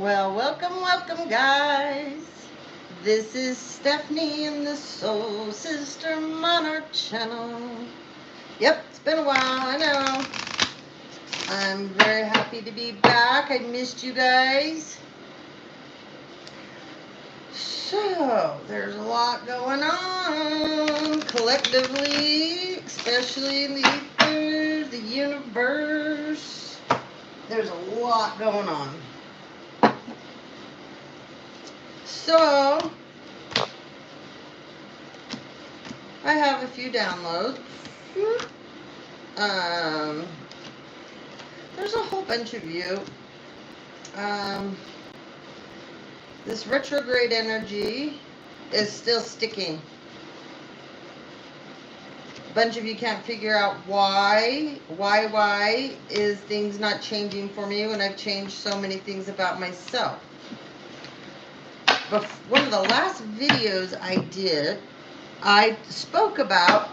Well, welcome, guys. This is Stephanie and the Soul Sister Monarch channel. Yep, it's been a while, I know. I'm very happy to be back. I missed you guys. So, there's a lot going on collectively, especially in the ether, the universe. There's a lot going on. So, I have a few downloads. There's a whole bunch of you. This retrograde energy is still sticking. A bunch of you can't figure out why is things not changing for me when I've changed so many things about myself. But one of the last videos I did, I spoke about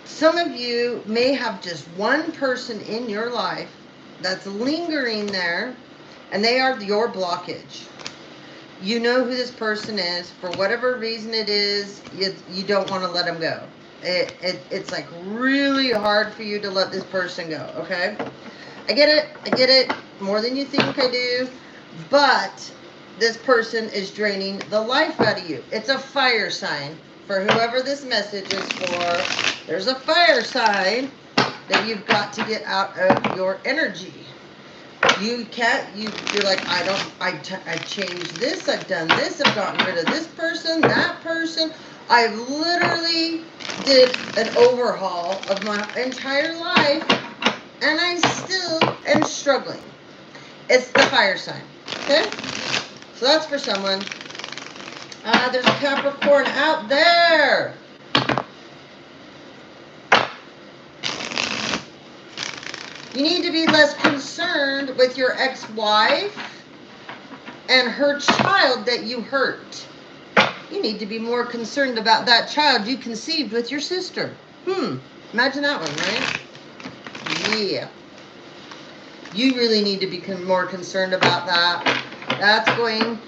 some of you may have just one person in your life that's lingering there, and they are your blockage. You know who this person is. For whatever reason it is, you don't want to let them go. It's like really hard for you to let this person go, okay? I get it, more than you think I do. But this person is draining the life out of you. It's a fire sign. For whoever this message is for, there's a fire sign that you've got to get out of your energy. You can't, you're like, I've changed this, I've done this, I've gotten rid of this person, that person. I've literally did an overhaul of my entire life, and I still am struggling. It's the fire sign, okay? So that's for someone. There's a Capricorn out there. You need to be less concerned with your ex-wife and her child that you hurt. You need to be more concerned about that child you conceived with your sister. Imagine that one, right? Yeah. You really need to be more concerned about that. That's going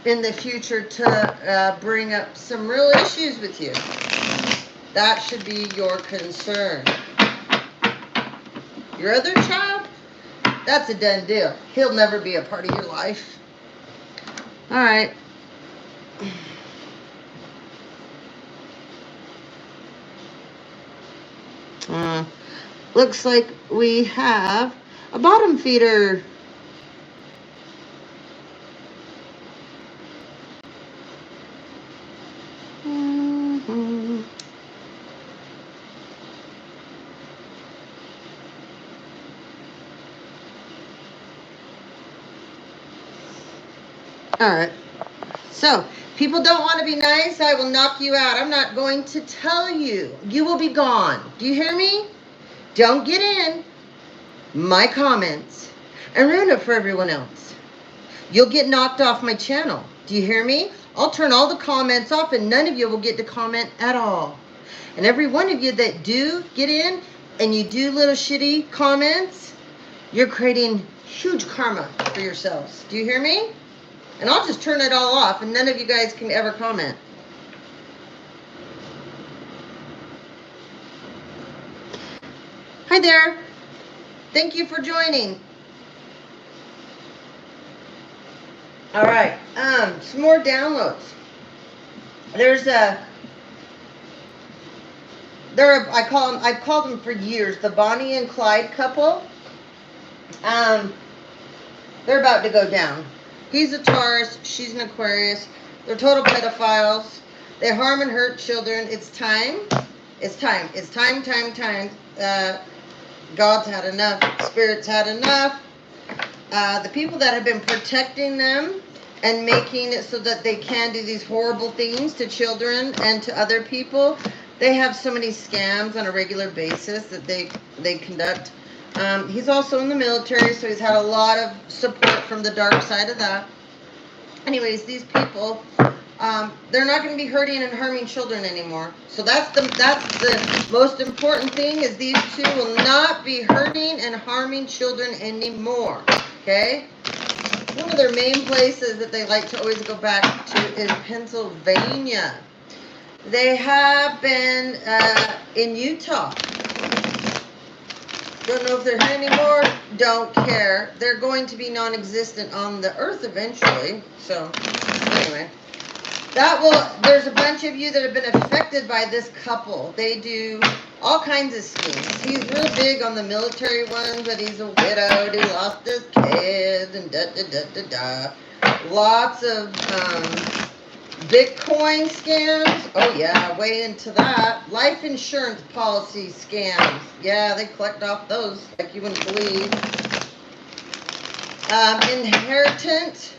in the future to bring up some real issues with you. That should be your concern. Your other child, that's a done deal. He'll never be a part of your life. All right. Looks like we have a bottom feeder. All right. So, people don't want to be nice. I will knock you out. I'm not going to tell you. You will be gone. Do you hear me? Don't get in my comments and ruin it for everyone else. You'll get knocked off my channel. Do you hear me? I'll turn all the comments off, and none of you will get to comment at all. And every one of you that do get in and you do little shitty comments, you're creating huge karma for yourselves. Do you hear me? And I'll just turn it all off, and none of you guys can ever comment. Hi there. Thank you for joining. All right. Some more downloads. I've called them for years, the Bonnie and Clyde couple. They're about to go down. He's a Taurus, she's an Aquarius. They're total pedophiles. They harm and hurt children. It's time. It's time. It's time. God's had enough. Spirit's had enough. The people that have been protecting them and making it so that they can do these horrible things to children and to other people, they have so many scams on a regular basis that they conduct. He's also in the military, so he's had a lot of support from the dark side of that. Anyways, these people they're not going to be hurting and harming children anymore. So that's the most important thing, is these two will not be hurting and harming children anymore. Okay? One of their main places that they like to always go back to is Pennsylvania. They have been in Utah. Don't know if they're here anymore. Don't care. They're going to be non-existent on the earth eventually. So, anyway. There's a bunch of you that have been affected by this couple. They do all kinds of schemes. He's real big on the military ones, but he's a widow. He lost his kids and da-da-da-da-da. Lots of Bitcoin scams. Oh yeah, way into that. Life insurance policy scams. Yeah, they collect off those like you wouldn't believe. Inheritance.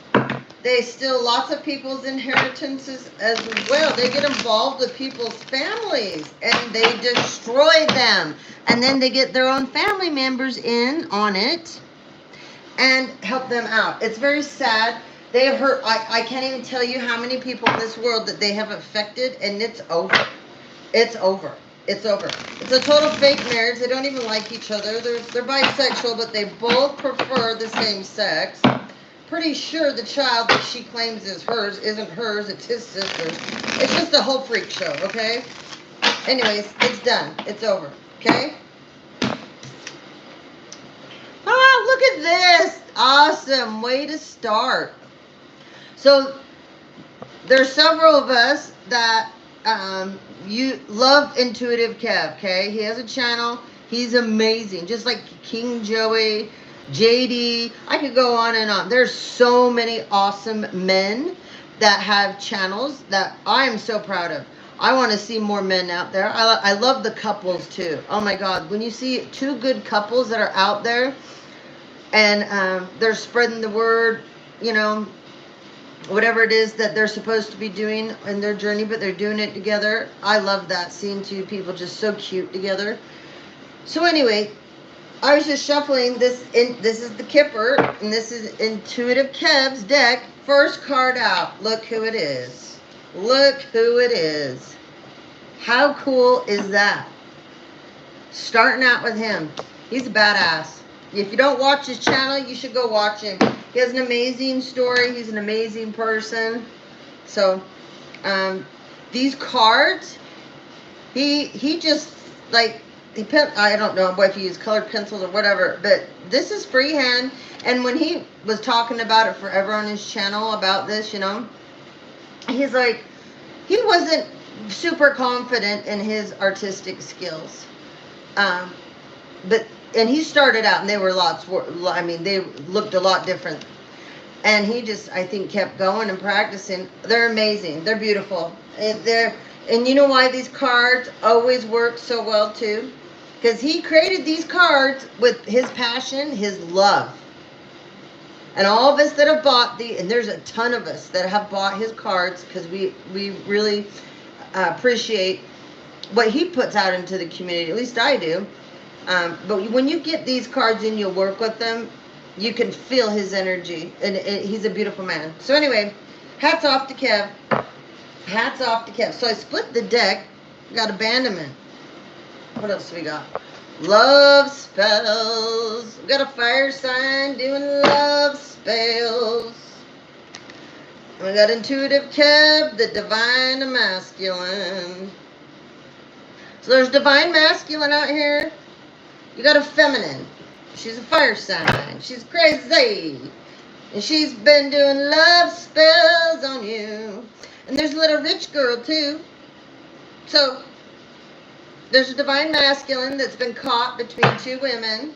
They steal lots of people's inheritances as well. They get involved with people's families and they destroy them. And then they get their own family members in on it and help them out. It's very sad. They have hurt, I can't even tell you how many people in this world that they have affected, and it's over. It's over. It's over. It's a total fake marriage. They don't even like each other. They're bisexual, but they both prefer the same sex. Pretty sure the child that she claims is hers isn't hers, it's his sister's. It's just a whole freak show, okay? Anyways, it's done. It's over, okay? Ah, look at this. Awesome. Way to start. So, there's several of us that you love Intuitive Kev, okay? He has a channel. He's amazing. Just like King Joey, JD, I could go on and on. There's so many awesome men that have channels that I am so proud of. I want to see more men out there. I love the couples too. Oh my God, when you see two good couples that are out there and they're spreading the word, you know, whatever it is that they're supposed to be doing in their journey, but they're doing it together. I love that, seeing two people just so cute together. So anyway, I was just shuffling this. This is the Kipper, and this is Intuitive Kev's deck. First card out. Look who it is. Look who it is. How cool is that? Starting out with him. He's a badass. If you don't watch his channel, you should go watch him. He has an amazing story. He's an amazing person. So, these cards, he just, like, I don't know if he used colored pencils or whatever, but this is freehand. And when he was talking about it forever on his channel about this, you know, he's like, he wasn't super confident in his artistic skills. And he started out and they were they looked a lot different. And he just, I think, kept going and practicing. They're amazing. They're beautiful. And you know why these cards always work so well too? Because he created these cards with his passion, his love. And all of us that have bought and there's a ton of us that have bought his cards because we really appreciate what he puts out into the community. At least I do. But when you get these cards and you work with them, you can feel his energy. And he's a beautiful man. So anyway, hats off to Kev. Hats off to Kev. So I split the deck. We got abandonment. What else do we got? Love spells. We got a fire sign doing love spells. And we got Intuitive Kev, the Divine Masculine. So there's Divine Masculine out here. You got a feminine. She's a fire sign. She's crazy. And she's been doing love spells on you. And there's a little rich girl too. So there's a Divine Masculine that's been caught between two women.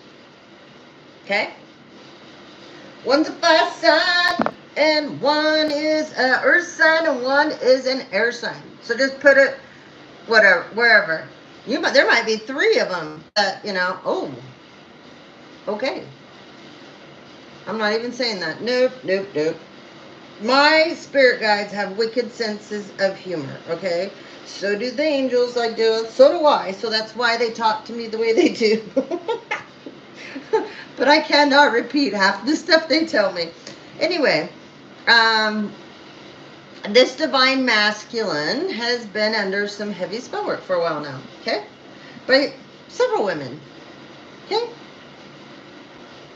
Okay? One's a fire sign and one is an earth sign and one is an air sign. So just put it wherever. There might be three of them that, you know, oh, okay. I'm not even saying that. Nope. My spirit guides have wicked senses of humor, okay? So do the angels, I do. So do I. So that's why they talk to me the way they do. But I cannot repeat half the stuff they tell me. Anyway, This divine masculine has been under some heavy spell work for a while now, okay? By several women, okay?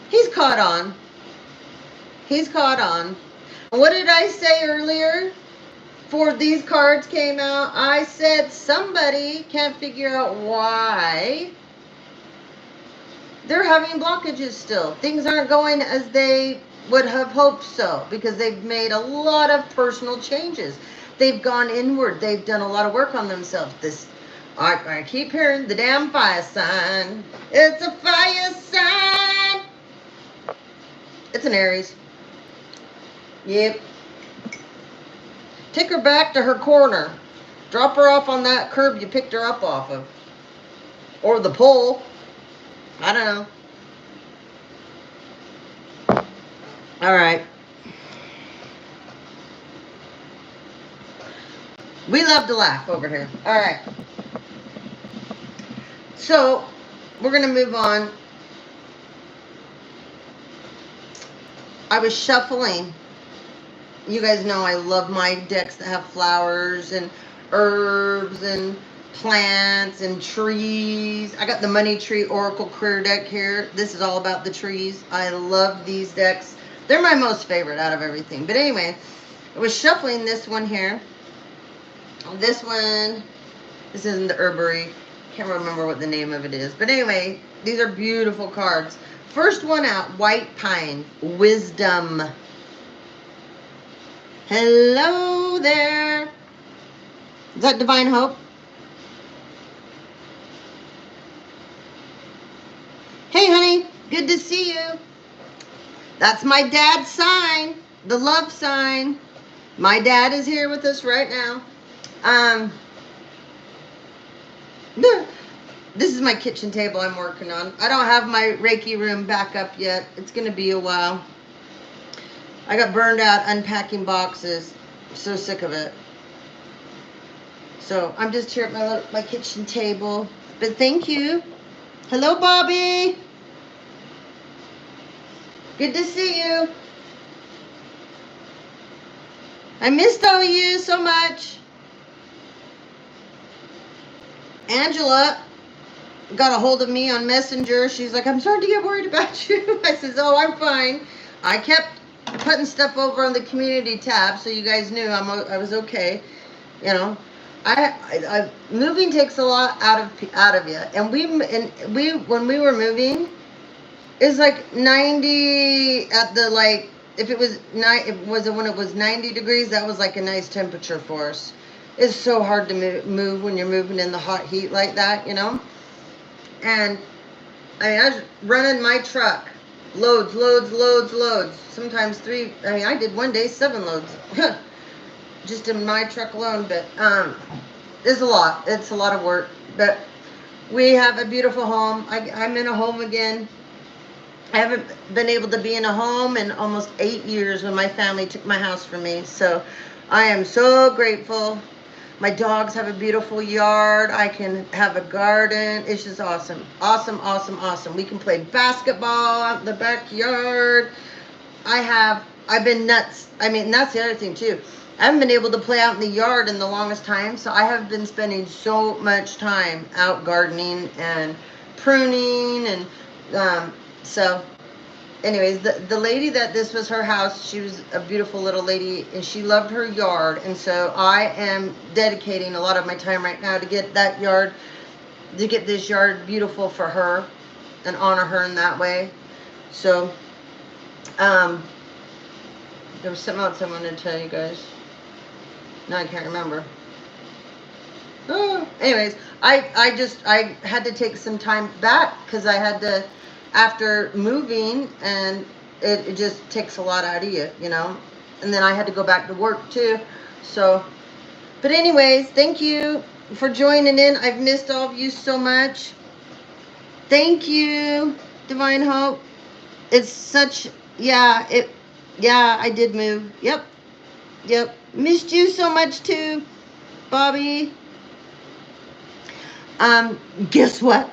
He's caught on. He's caught on. What did I say earlier? Before these cards came out, I said somebody can't figure out why they're having blockages still. Things aren't going as they would have hoped so, because they've made a lot of personal changes. They've gone inward. They've done a lot of work on themselves. I keep hearing the damn fire sign. It's a fire sign. It's an Aries. Yep. Take her back to her corner. Drop her off on that curb you picked her up off of. Or the pole. I don't know. All right. We love to laugh over here. All right. So, we're going to move on. I was shuffling. You guys know I love my decks that have flowers and herbs and plants and trees. I got the Money Tree Oracle Career deck here. This is all about the trees. I love these decks. They're my most favorite out of everything. But anyway, I was shuffling this one here. This one, this isn't the herbery. Can't remember what the name of it is. But anyway, these are beautiful cards. First one out, White Pine, Wisdom. Hello there. Is that Divine Hope? Hey, honey. Good to see you. That's my dad's sign. The love sign. My dad is here with us right now. This is my kitchen table I'm working on. I don't have my Reiki room back up yet. It's going to be a while. I got burned out unpacking boxes. I'm so sick of it. So I'm just here at my kitchen table. But thank you. Hello, Bobby. Good to see you. I missed all of you so much. Angela got a hold of me on Messenger. She's like, I'm starting to get worried about you. I says, oh, I'm fine. I kept putting stuff over on the community tab so you guys knew I was okay. You know, I moving takes a lot out of you. And we when we were moving, it's like 90 at the, like, if it was when it was 90 degrees, that was like a nice temperature for us. It's so hard to move when you're moving in the hot heat like that, you know. And I was running my truck, loads. Sometimes 3. I mean, I did one day 7 loads, just in my truck alone. But it's a lot. It's a lot of work. But we have a beautiful home. I'm in a home again. I haven't been able to be in a home in almost 8 years when my family took my house from me. So I am so grateful. My dogs have a beautiful yard. I can have a garden. It's just awesome. Awesome. We can play basketball out in the backyard. I've been nuts. I mean, that's the other thing too. I haven't been able to play out in the yard in the longest time. So I have been spending so much time out gardening and pruning. And so anyways, the lady that this was her house, she was a beautiful little lady, and she loved her yard. And so I am dedicating a lot of my time right now to get that yard, to get this yard beautiful for her and honor her in that way. So there was something else I wanted to tell you guys. No, I can't remember. Oh, anyways, I had to take some time back because I had to, after moving, and it just takes a lot out of you, you know. And then I had to go back to work too. So, but anyways, thank you for joining in. I've missed all of you so much. Thank you, Divine Hope. It's such, yeah, I did move. Yep. Missed you so much too, Bobby. Guess what?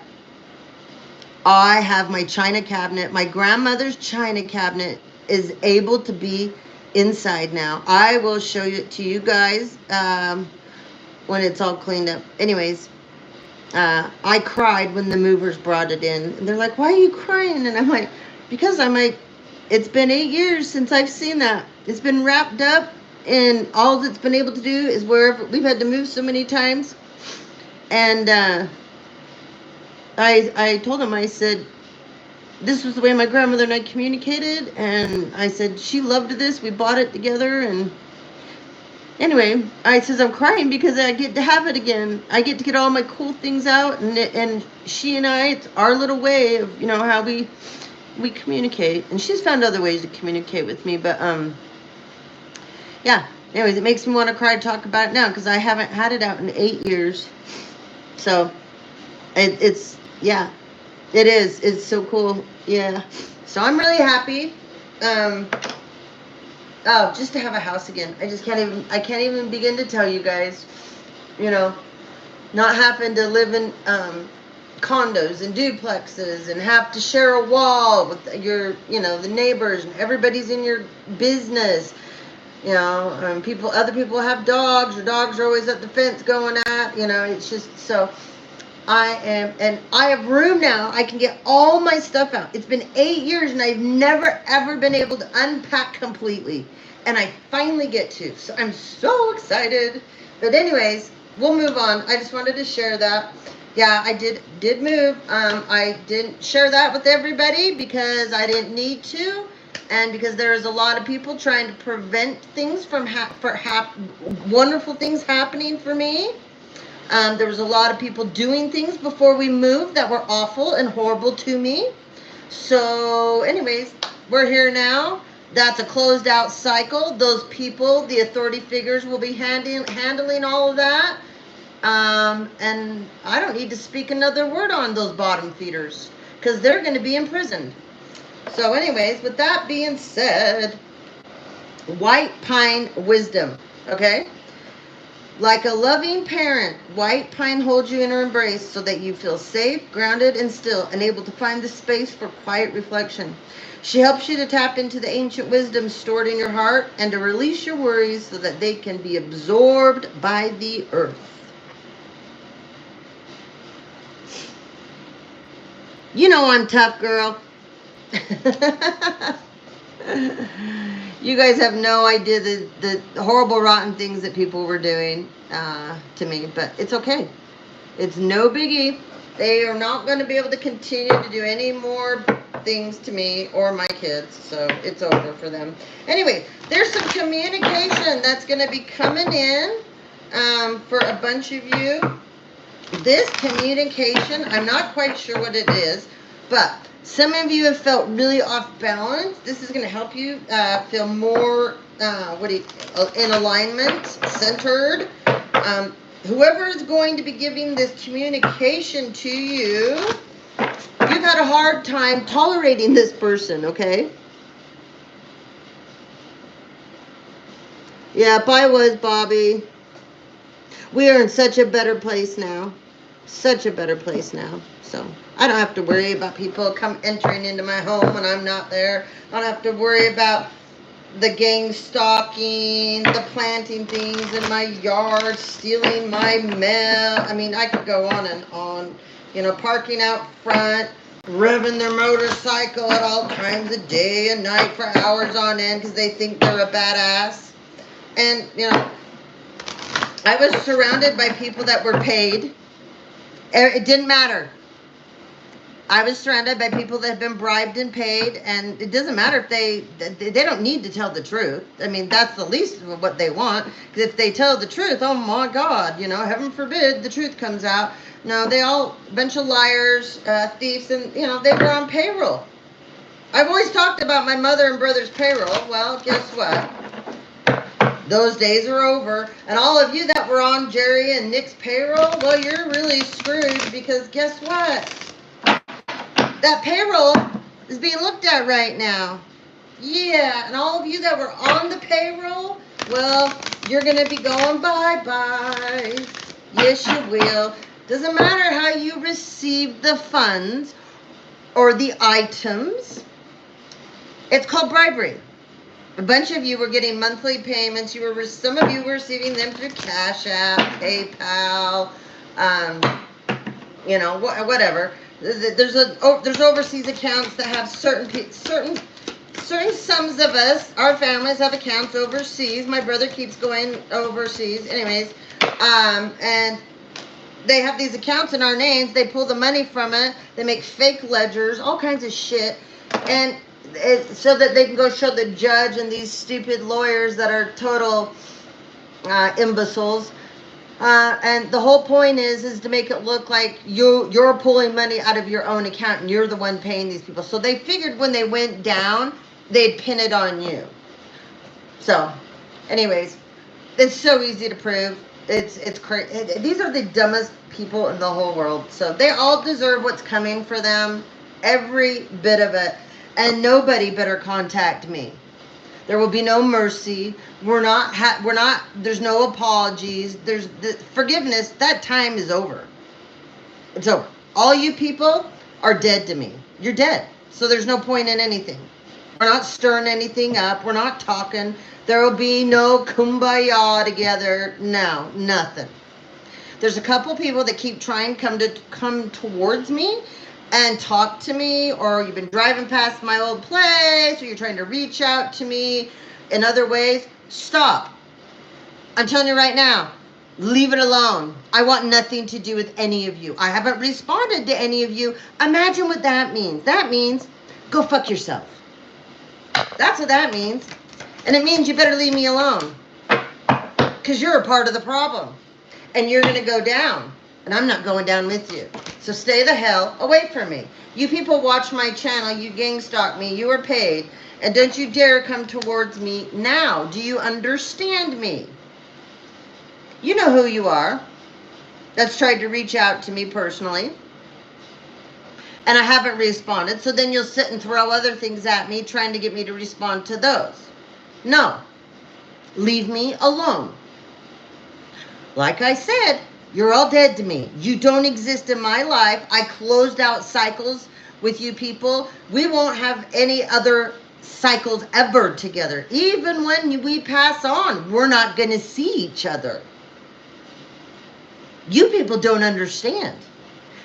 I have my china cabinet. My grandmother's china cabinet is able to be inside now. I will show it to you guys when it's all cleaned up. Anyways, I cried when the movers brought it in. And they're like, why are you crying? And I'm like, because I'm like, it's been 8 years since I've seen that. It's been wrapped up, and all it's been able to do is wherever we've had to move so many times. And I told him, I said, this was the way my grandmother and I communicated, and I said, she loved this. We bought it together, and anyway, I says, I'm crying because I get to have it again. I get to get all my cool things out, and she and I, it's our little way of, you know, how we communicate. And she's found other ways to communicate with me, but yeah. Anyways, it makes me want to cry to talk about it now because I haven't had it out in 8 years. So it's yeah, it is. It's so cool. Yeah. So I'm really happy. Oh, just to have a house again. I can't even begin to tell you guys, you know, not having to live in condos and duplexes and have to share a wall with your, you know, the neighbors, and everybody's in your business. You know, other people have dogs. Your dogs are always at the fence going at, you know, it's just so. And I have room now. I can get all my stuff out. It's been 8 years and I've never ever been able to unpack completely. And I finally get to. So I'm so excited. But anyways, we'll move on. I just wanted to share that. Yeah, I did move. I didn't share that with everybody because I didn't need to. And because there's a lot of people trying to prevent things from wonderful things happening for me. There was a lot of people doing things before we moved that were awful and horrible to me. So anyways, we're here now. That's a closed out cycle. Those people, the authority figures, will be handling all of that. And I don't need to speak another word on those bottom feeders because they're going to be imprisoned. So anyways, with that being said, white pine wisdom, okay? Like a loving parent, white pine holds you in her embrace so that you feel safe, grounded, and still, and able to find the space for quiet reflection. She helps you to tap into the ancient wisdom stored in your heart and to release your worries so that they can be absorbed by the earth. You know I'm tough, girl. You guys have no idea the horrible, rotten things that people were doing to me, but it's okay. It's no biggie. They are not going to be able to continue to do any more things to me or my kids, so it's over for them. Anyway, there's some communication that's going to be coming in for a bunch of you. This communication, I'm not quite sure what it is, but some of you have felt really off balance. This is going to help you feel more in alignment, centered. Whoever is going to be giving this communication to you, you've had a hard time tolerating this person, okay? Yep, I was, Bobby. We are in such a better place now. Such a better place now. So I don't have to worry about people entering into my home when I'm not there. I don't have to worry about the gang stalking, the planting things in my yard, stealing my mail. I mean, I could go on and on. You know, parking out front, revving their motorcycle at all times of day and night for hours on end because they think they're a badass. And, you know, I was surrounded by people that were paid. It didn't matter. I was surrounded by people that have been bribed and paid, and it doesn't matter if they don't need to tell the truth. I mean, that's the least of what they want. Because if they tell the truth, oh my God, you know, heaven forbid the truth comes out. No, they all, a bunch of liars, thieves, and, you know, they were on payroll. I've always talked about my mother and brother's payroll. Well, guess what? Those days are over. And all of you that were on Jerry and Nick's payroll, well, you're really screwed because guess what? That payroll is being looked at right now. Yeah, and all of you that were on the payroll, well, you're going to be going bye-bye. Yes, you will. Doesn't matter how you receive the funds or the items. It's called bribery. A bunch of you were getting monthly payments. Some of you were receiving them through Cash App, PayPal, whatever. There's overseas accounts that have certain sums of us. Our families have accounts overseas. My brother keeps going overseas, anyways, and they have these accounts in our names. They pull the money from it. They make fake ledgers, all kinds of shit, and so that they can go show the judge and these stupid lawyers that are total imbeciles. And the whole point is to make it look like you're pulling money out of your own account and you're the one paying these people. So they figured when they went down, they'd pin it on you. So, anyways, it's so easy to prove. It's crazy. These are the dumbest people in the whole world. So they all deserve what's coming for them, every bit of it. And nobody better contact me. There will be no mercy. We're not, there's no apologies. There's the forgiveness. That time is over. It's over. All you people are dead to me. You're dead. So there's no point in anything. We're not stirring anything up. We're not talking. There will be no kumbaya together. No, nothing. There's a couple people that keep trying to come towards me and talk to me, or you've been driving past my old place, or you're trying to reach out to me in other ways. Stop. I'm telling you right now, leave it alone. I want nothing to do with any of you. I haven't responded to any of you. Imagine what that means. That means go fuck yourself. That's what that means. And it means you better leave me alone, because you're a part of the problem and you're going to go down. And I'm not going down with you. So stay the hell away from me. You people watch my channel. You gang stalk me. You are paid. And don't you dare come towards me now. Do you understand me? You know who you are. That's tried to reach out to me personally. And I haven't responded. So then you'll sit and throw other things at me trying to get me to respond to those. No. Leave me alone. Like I said, you're all dead to me. You don't exist in my life. I closed out cycles with you people. We won't have any other cycles ever together. Even when we pass on, we're not going to see each other. You people don't understand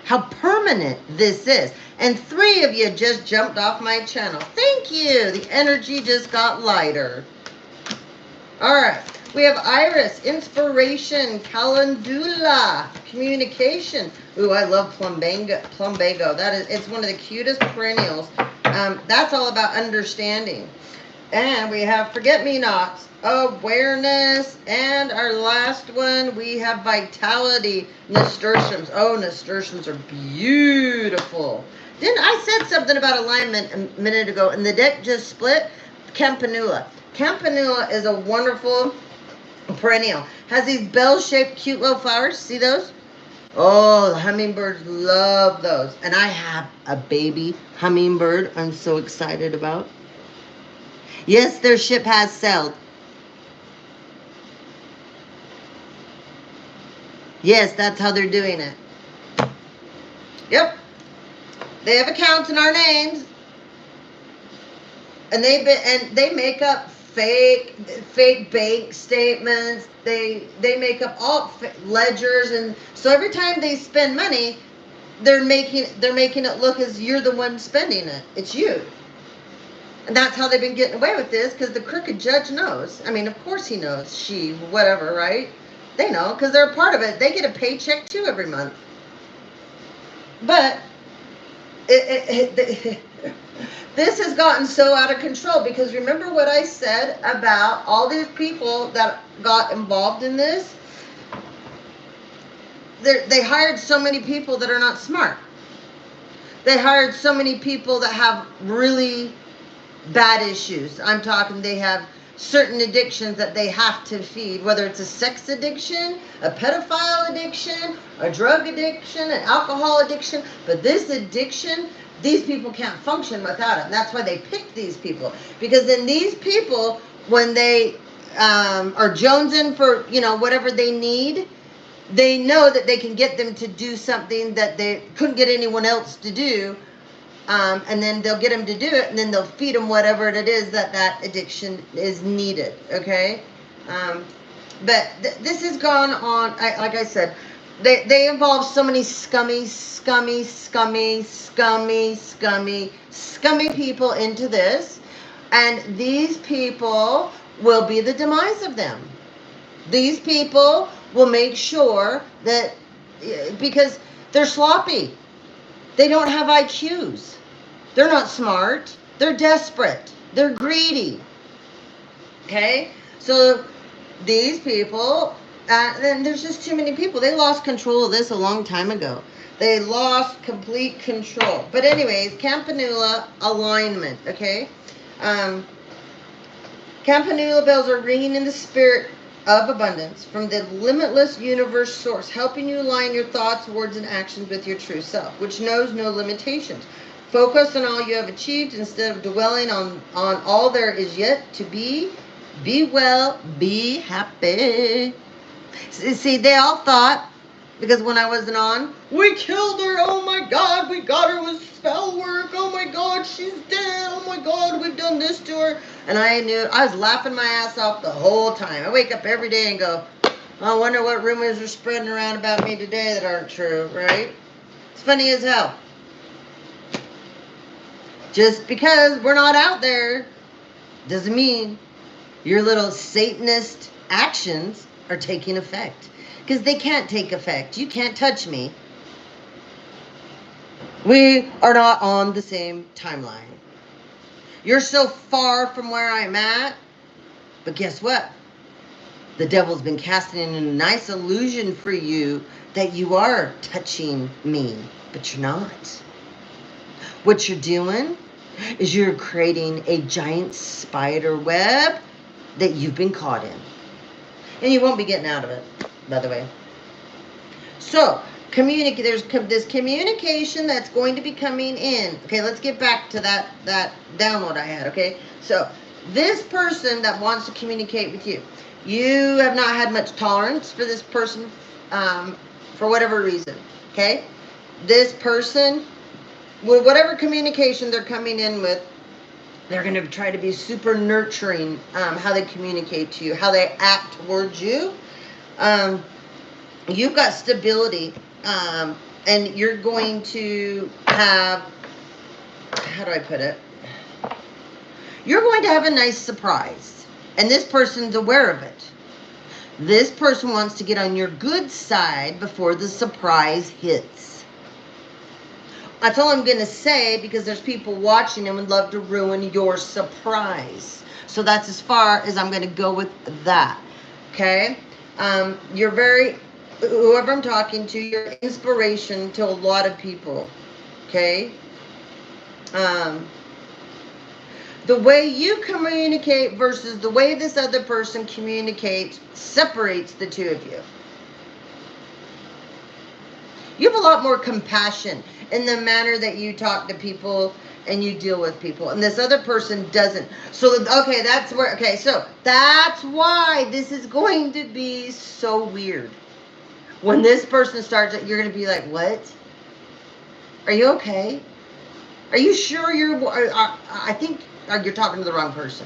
how permanent this is. And 3 of you just jumped off my channel. Thank you. The energy just got lighter. All right. We have Iris, Inspiration, Calendula, Communication. Ooh, I love Plumbago. It's one of the cutest perennials. That's all about understanding. And we have Forget-Me-Nots, Awareness, and our last one, we have Vitality, Nasturtiums. Oh, nasturtiums are beautiful. I said something about alignment a minute ago, and the deck just split? Campanula. Campanula is a wonderful perennial. Has these bell-shaped cute little flowers. See those? Oh, the hummingbirds love those. And I have a baby hummingbird I'm so excited about. Yes, their ship has sailed. Yes, that's how they're doing it. Yep. They have accounts in our names. And they make up fake bank statements. They make up all ledgers, and so every time they spend money, they're making it look as you're the one spending it. It's you. And that's how they've been getting away with this, because the crooked judge knows. I mean, of course he knows. She, whatever, right? They know, because they're a part of it. They get a paycheck too every month. But this has gotten so out of control, because remember what I said about all these people that got involved in this? They hired so many people that are not smart. They hired so many people that have really bad issues. I'm talking they have certain addictions that they have to feed, whether it's a sex addiction, a pedophile addiction, a drug addiction, an alcohol addiction. But this addiction, these people can't function without it. And that's why they picked these people. Because then these people, when they are jonesing for, whatever they need, they know that they can get them to do something that they couldn't get anyone else to do And then they'll get them to do it, and then they'll feed them whatever it is that addiction is needed, okay? But this has gone on, like I said, they involve so many scummy people into this, and these people will be the demise of them. These people will make sure that, because they're sloppy, they don't have IQs, they're not smart, they're desperate, they're greedy, okay? So these people, and there's just too many people. They lost control of this a long time ago. They lost complete control. But anyways, Campanula alignment, okay? Campanula bells are ringing in the spirit of abundance from the limitless universe source, helping you align your thoughts, words, and actions with your true self, which knows no limitations. Focus on all you have achieved instead of dwelling on all there is yet to be. Be well, be happy. See, they all thought, because when I wasn't on, we killed her, oh my God, we got her with spell work, oh my God, she's dead, oh my God, we've done this to her. And I knew, I was laughing my ass off the whole time. I wake up every day and go, I wonder what rumors are spreading around about me today that aren't true, right? It's funny as hell. Just because we're not out there doesn't mean your little Satanist actions are taking effect. Because they can't take effect. You can't touch me. We are not on the same timeline. You're so far from where I'm at. But guess what? The devil's been casting in a nice illusion for you that you are touching me. But you're not. What you're doing is you're creating a giant spider web that you've been caught in. And you won't be getting out of it, by the way. So, there's this communication that's going to be coming in. Okay, let's get back to that download I had, okay? So, this person that wants to communicate with you, you have not had much tolerance for this person for whatever reason, okay? This person, with whatever communication they're coming in with, they're going to try to be super nurturing, how they communicate to you, how they act towards you. You've got stability, and you're going to have, how do I put it? You're going to have a nice surprise, and this person's aware of it. This person wants to get on your good side before the surprise hits. That's all I'm going to say, because there's people watching and would love to ruin your surprise. So that's as far as I'm going to go with that. Okay? You're very, whoever I'm talking to, you're inspiration to a lot of people. Okay? The way you communicate versus the way this other person communicates separates the two of you. You have a lot more compassion in the manner that you talk to people and you deal with people. And this other person doesn't. So, okay, so that's why this is going to be so weird. When this person starts, you're going to be like, what? Are you okay? Are you sure I think you're talking to the wrong person.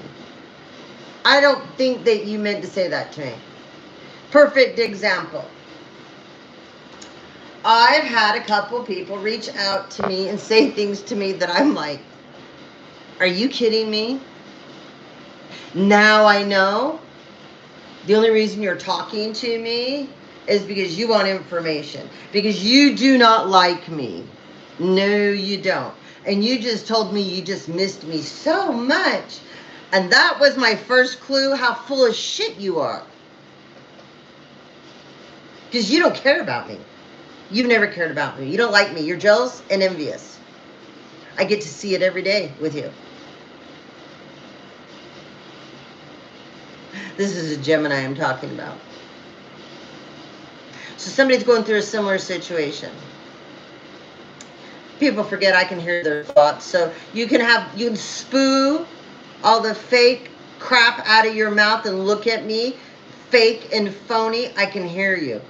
I don't think that you meant to say that to me. Perfect example. I've had a couple people reach out to me and say things to me that I'm like, are you kidding me? Now I know the only reason you're talking to me is because you want information. Because you do not like me. No, you don't. And you just told me you just missed me so much. And that was my first clue how full of shit you are. Because you don't care about me. You've never cared about me. You don't like me. You're jealous and envious. I get to see it every day with you. This is a Gemini I'm talking about. So somebody's going through a similar situation. People forget I can hear their thoughts. So you can spoo all the fake crap out of your mouth and look at me. Fake and phony. I can hear you.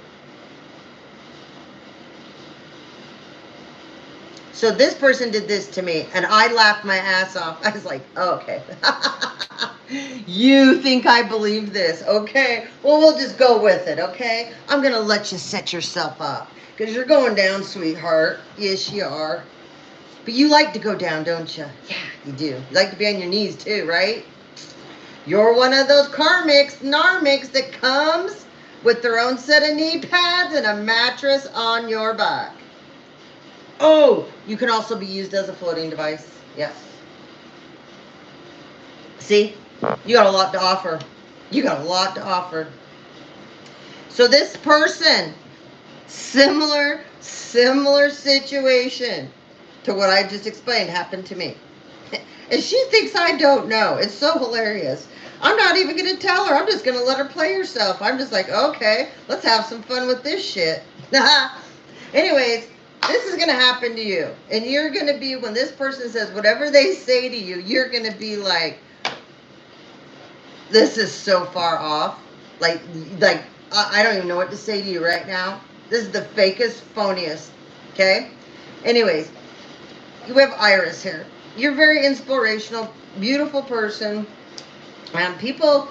So this person did this to me, and I laughed my ass off. I was like, oh, okay. You think I believe this? Okay. Well, we'll just go with it, okay? I'm going to let you set yourself up. Because you're going down, sweetheart. Yes, you are. But you like to go down, don't you? Yeah, you do. You like to be on your knees, too, right? You're one of those karmics, narmics that comes with their own set of knee pads and a mattress on your back. Oh, you can also be used as a floating device. Yes. See? You got a lot to offer. You got a lot to offer. So this person, similar situation to what I just explained happened to me. And she thinks I don't know. It's so hilarious. I'm not even going to tell her. I'm just going to let her play herself. I'm just like, okay, let's have some fun with this shit. Anyways, this is going to happen to you. And you're going to be, when this person says whatever they say to you, you're going to be like, this is so far off. Like, I don't even know what to say to you right now. This is the fakest, phoniest. Okay? Anyways, we have Iris here. You're very inspirational, beautiful person. And people,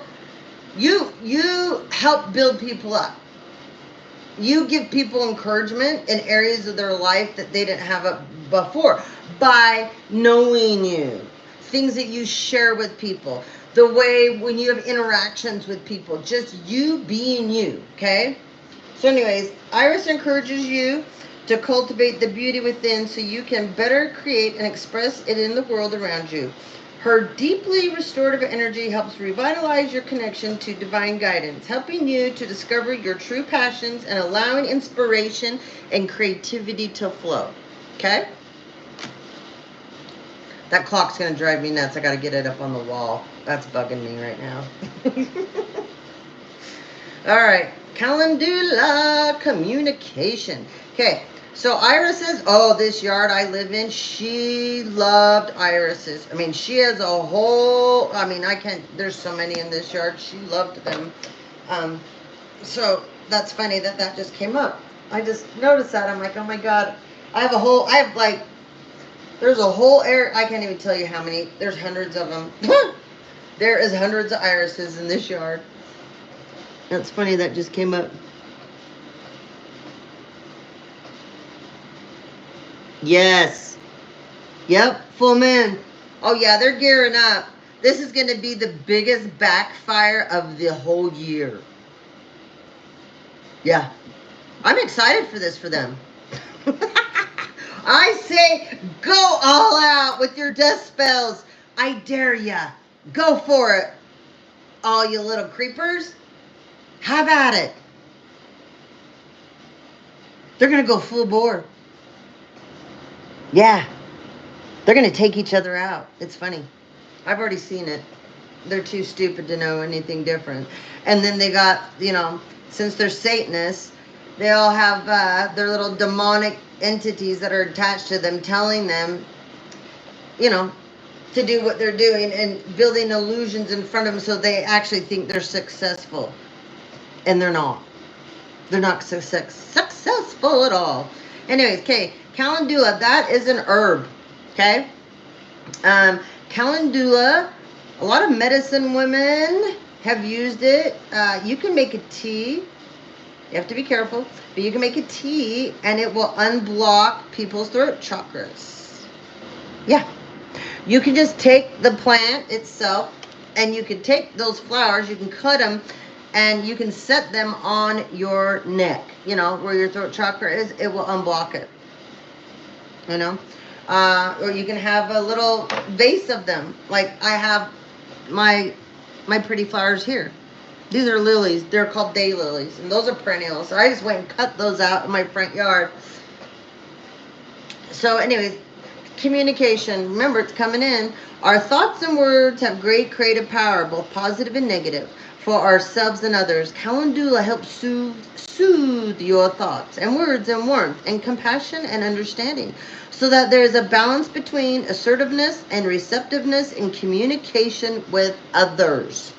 you help build people up. You give people encouragement in areas of their life that they didn't have up before by knowing you. Things that you share with people. The way when you have interactions with people. Just you being you, okay? So anyways, Iris encourages you to cultivate the beauty within so you can better create and express it in the world around you. Her deeply restorative energy helps revitalize your connection to divine guidance, helping you to discover your true passions and allowing inspiration and creativity to flow. Okay? That clock's going to drive me nuts. I got to get it up on the wall. That's bugging me right now. All right. Calendula communication. Okay. So Iris says, oh, this yard I live in, she loved irises. I mean, she has a whole, I mean, there's so many in this yard. She loved them. So that's funny that just came up. I just noticed that. I'm like, oh my God. There's a whole area. I can't even tell you how many. There's hundreds of them. There is hundreds of irises in this yard. That's funny. That just came up. Yes. Yep. Full moon. Oh yeah, they're gearing up. This is going to be the biggest backfire of the whole year. Yeah. I'm excited for this for them. I say go all out with your death spells. I dare ya. Go for it. All you little creepers. Have at it. They're going to go full bore. Yeah. They're going to take each other out. It's funny. I've already seen it. They're too stupid to know anything different. And then they got, since they're Satanists, they all have their little demonic entities that are attached to them telling them, to do what they're doing and building illusions in front of them so they actually think they're successful. And they're not. They're not successful at all. Anyways, okay, calendula, that is an herb, okay? Calendula, a lot of medicine women have used it. You can make a tea. You have to be careful, but you can make a tea and it will unblock people's throat chakras. Yeah. You can just take the plant itself and you can take those flowers, you can cut them, and you can set them on your neck, where your throat chakra is. It will unblock it, or you can have a little vase of them. Like I have my pretty flowers here. These are lilies. They're called daylilies, and those are perennials. So I just went and cut those out in my front yard. So anyways, communication. Remember, it's coming in. Our thoughts and words have great creative power, both positive and negative, for ourselves and others. Calendula helps soothe your thoughts and words and warmth and compassion and understanding so that there is a balance between assertiveness and receptiveness in communication with others.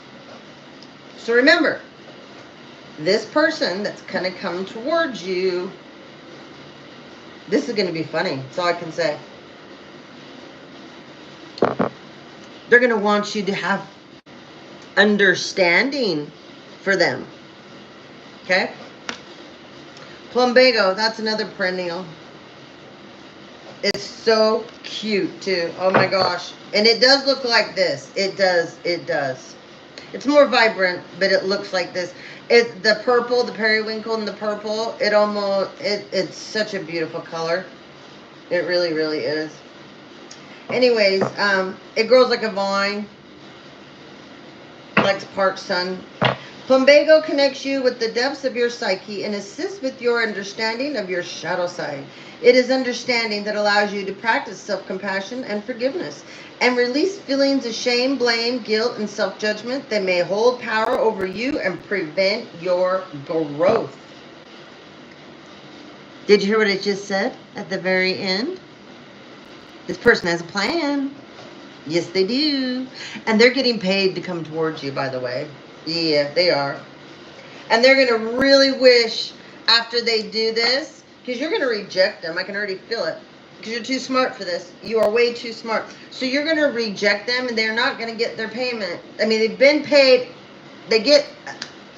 So remember, this person that's going to come towards you, This is going to be funny. That's all I can say. They're going to want you to have understanding for them. Okay? Plumbago, that's another perennial. It's so cute too. Oh my gosh. And it does look like this. It does. It does. It's more vibrant, but it looks like this. It the purple, the periwinkle and the purple, it's such a beautiful color. It really, really is. Anyways, it grows like a vine. Likes park sun. Plumbago connects you with the depths of your psyche and assists with your understanding of your shadow side. It is understanding that allows you to practice self-compassion and forgiveness and release feelings of shame, blame, guilt, and self-judgment that may hold power over you and prevent your growth. Did you hear what I just said at the very end? This person has a plan. Yes, they do. And they're getting paid to come towards you, by the way. Yeah, they are. And they're going to really wish after they do this, because you're going to reject them. I can already feel it. Because you're too smart for this. You are way too smart. So you're going to reject them and they're not going to get their payment. I mean, they've been paid. They get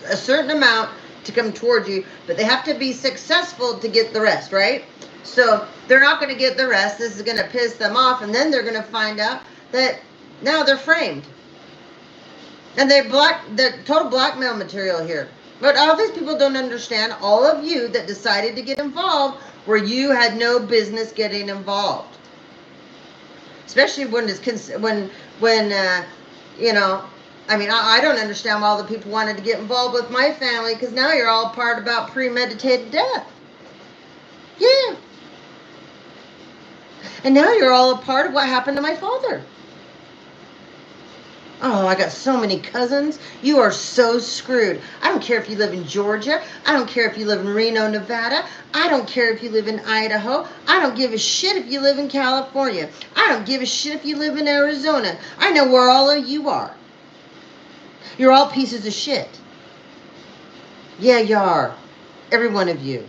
a certain amount to come towards you, but they have to be successful to get the rest, right? So they're not going to get the rest. This is going to piss them off. And then they're going to find out that now they're framed. And they're total blackmail material here. But all these people don't understand, all of you that decided to get involved where you had no business getting involved. Especially when it's, you know, I mean, I don't understand why all the people wanted to get involved with my family, because now you're all part about premeditated death. Yeah. And now you're all a part of what happened to my father. Oh, I got so many cousins. You are so screwed. I don't care if you live in Georgia. I don't care if you live in Reno, Nevada. I don't care if you live in Idaho. I don't give a shit if you live in California. I don't give a shit if you live in Arizona. I know where all of you are. You're all pieces of shit. Yeah, you are. Every one of you.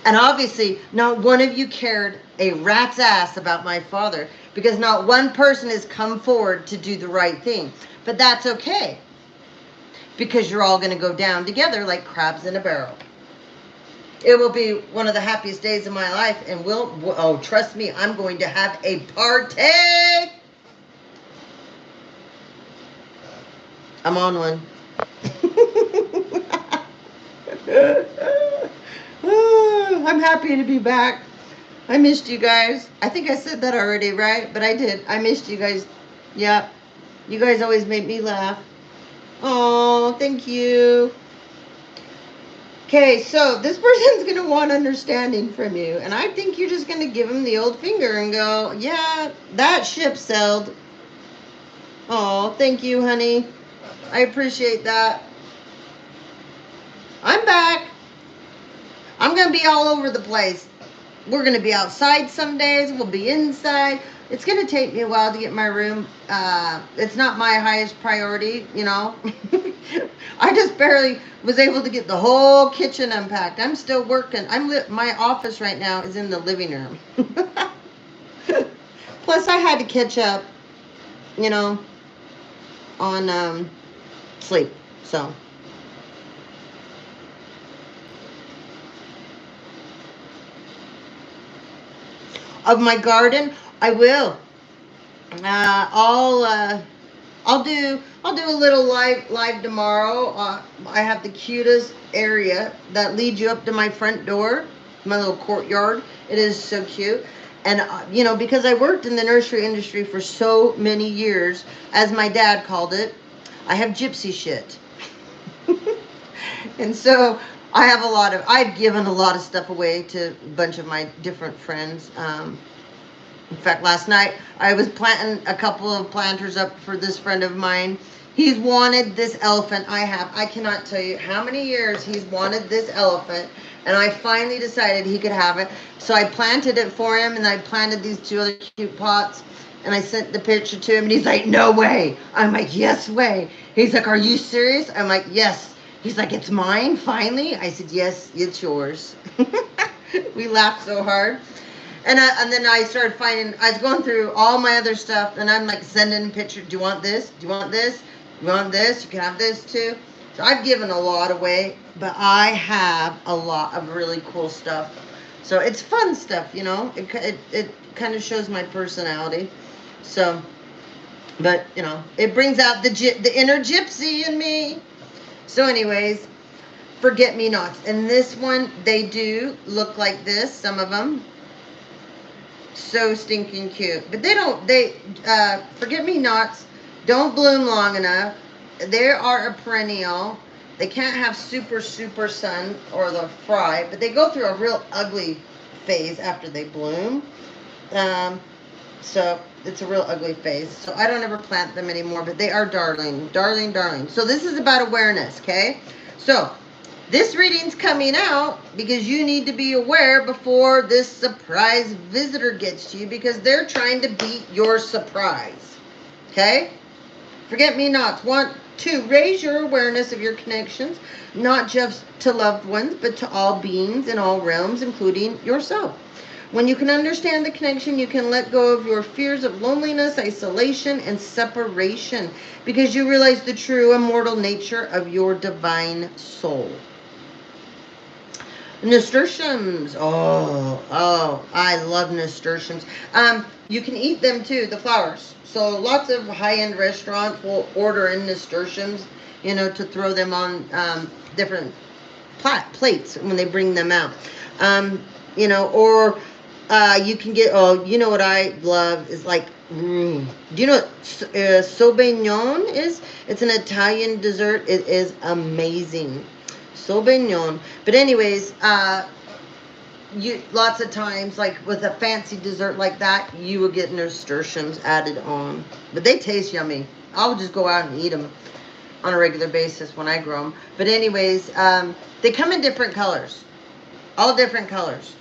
And obviously, not one of you cared a rat's ass about my father, because not one person has come forward to do the right thing. But that's okay, because you're all going to go down together like crabs in a barrel. It will be one of the happiest days of my life, and oh, trust me, I'm going to have a party. I'm on one. I'm happy to be back. I missed you guys. I think I said that already, right? But I did. I missed you guys. Yeah. You guys always make me laugh. Oh, thank you. Okay, so this person's going to want understanding from you. And I think you're just going to give them the old finger and go, yeah, that ship sailed. Oh, thank you, honey. I appreciate that. I'm back. I'm going to be all over the place. We're going to be outside some days. We'll be inside. It's going to take me a while to get my room. It's not my highest priority, you know. I just barely was able to get the whole kitchen unpacked. I'm still working. My office right now is in the living room. Plus, I had to catch up, you know, on sleep. So. Of my garden, I will. I'll do a little live tomorrow. I have the cutest area that leads you up to my front door, my little courtyard. It is so cute. And you know, because I worked in the nursery industry for so many years, as my dad called it, I have gypsy shit. And so I've given a lot of stuff away to a bunch of my different friends. In fact, last night I was planting a couple of planters up for this friend of mine. He's wanted this elephant. I cannot tell you how many years he's wanted this elephant, and I finally decided he could have it. So I planted it for him, and I planted these two other cute pots, and I sent the picture to him, and he's like, no way. I'm like, yes way. He's like, are you serious? I'm like, yes. He's like, it's mine, finally? I said, yes, it's yours. We laughed so hard. And then I started finding, I was going through all my other stuff, and I'm like sending pictures. Do you want this? Do you want this? You want this? You can have this too. So I've given a lot away, but I have a lot of really cool stuff. So it's fun stuff, you know. It kind of shows my personality. So, but you know, it brings out the inner gypsy in me. So, anyways, forget me nots. And this one, they do look like this. Some of them. So stinking cute. But forget me nots don't bloom long enough. They are a perennial. They can't have super sun or the fry, but they go through a real ugly phase after they bloom. So it's a real ugly phase. So I don't ever plant them anymore, but they are darling. So this is about awareness, okay? So this reading's coming out because you need to be aware before this surprise visitor gets to you, because they're trying to beat your surprise. Okay? Forget me nots. 1, 2, raise your awareness of your connections, not just to loved ones, but to all beings in all realms, including yourself. When you can understand the connection, you can let go of your fears of loneliness, isolation, and separation, because you realize the true immortal nature of your divine soul. Nasturtiums. Oh, I love nasturtiums. You can eat them too, the flowers. So lots of high-end restaurants will order in nasturtiums, you know, to throw them on different plates when they bring them out. You know, or you can get, you know what I love is like, do you know what sauvignon is? It's an Italian dessert. It is amazing. Sauvignon. But anyways, you lots of times, like with a fancy dessert like that, you will get nasturtiums added on. But they taste yummy. I'll just go out and eat them on a regular basis when I grow them. But anyways, they come in different colors. All different colors.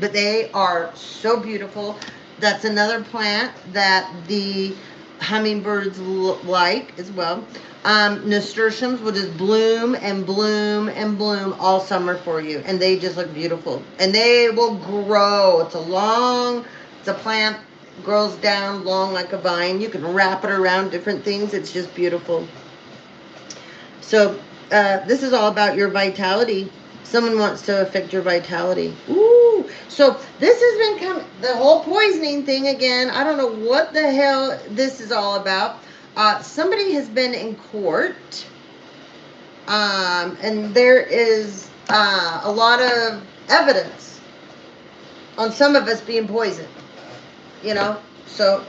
But they are so beautiful. That's another plant that the hummingbirds like as well. Nasturtiums will just bloom and bloom and bloom all summer for you, and they just look beautiful, and they will grow. It's a plant, grows down long like a vine. You can wrap it around different things. It's just beautiful. So this is all about your vitality. Someone wants to affect your vitality. Ooh, so this has been the whole poisoning thing again. I don't know what the hell this is all about. Somebody has been in court, and there is a lot of evidence on some of us being poisoned, you know. So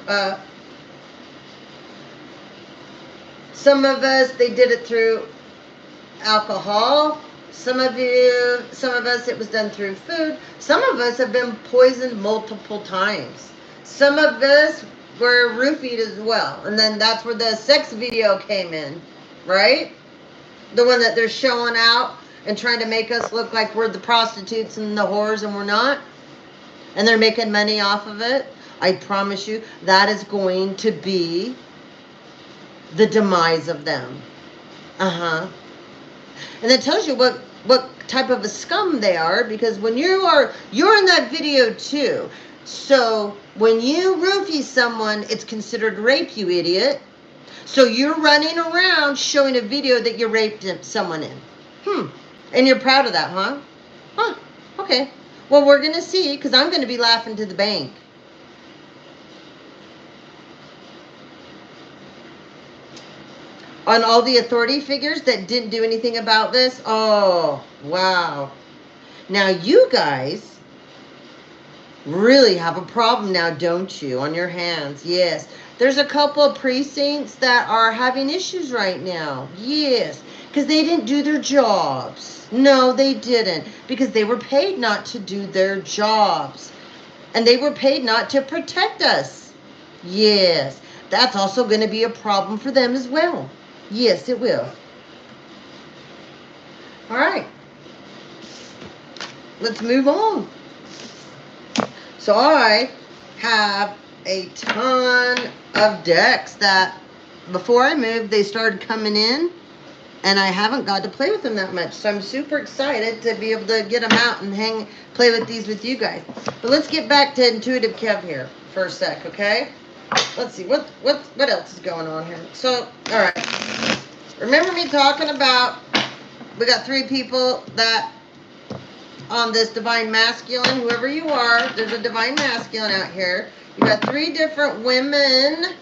some of us, they did it through alcohol. Some of us, it was done through food. Some of us have been poisoned multiple times. Some of us were roofied as well. And then that's where the sex video came in, right? The one that they're showing out and trying to make us look like we're the prostitutes and the whores, and we're not. And they're making money off of it. I promise you, that is going to be the demise of them. And it tells you what type of a scum they are, because when you're in that video too. So when you roofie someone, it's considered rape, you idiot. So you're running around showing a video that you raped someone in. And you're proud of that, huh? Okay. Well, we're going to see, because I'm going to be laughing to the bank. On all the authority figures that didn't do anything about this. Oh, wow. Now you guys really have a problem now, don't you, on your hands? Yes. There's a couple of precincts that are having issues right now. Yes. Because they didn't do their jobs. No, they didn't. Because they were paid not to do their jobs. And they were paid not to protect us. Yes. That's also going to be a problem for them as well. Yes, it will. All right. Let's move on. So I have a ton of decks that before I moved, they started coming in. and I haven't got to play with them that much. So I'm super excited to be able to get them out and play with these with you guys. But let's get back to Intuitive Kev here for a sec, okay? Let's see, what else is going on here? So, all right. Remember me talking about, we got 3 people that, on this Divine Masculine, whoever you are, there's a Divine Masculine out here. You got 3 different women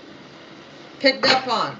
picked up on.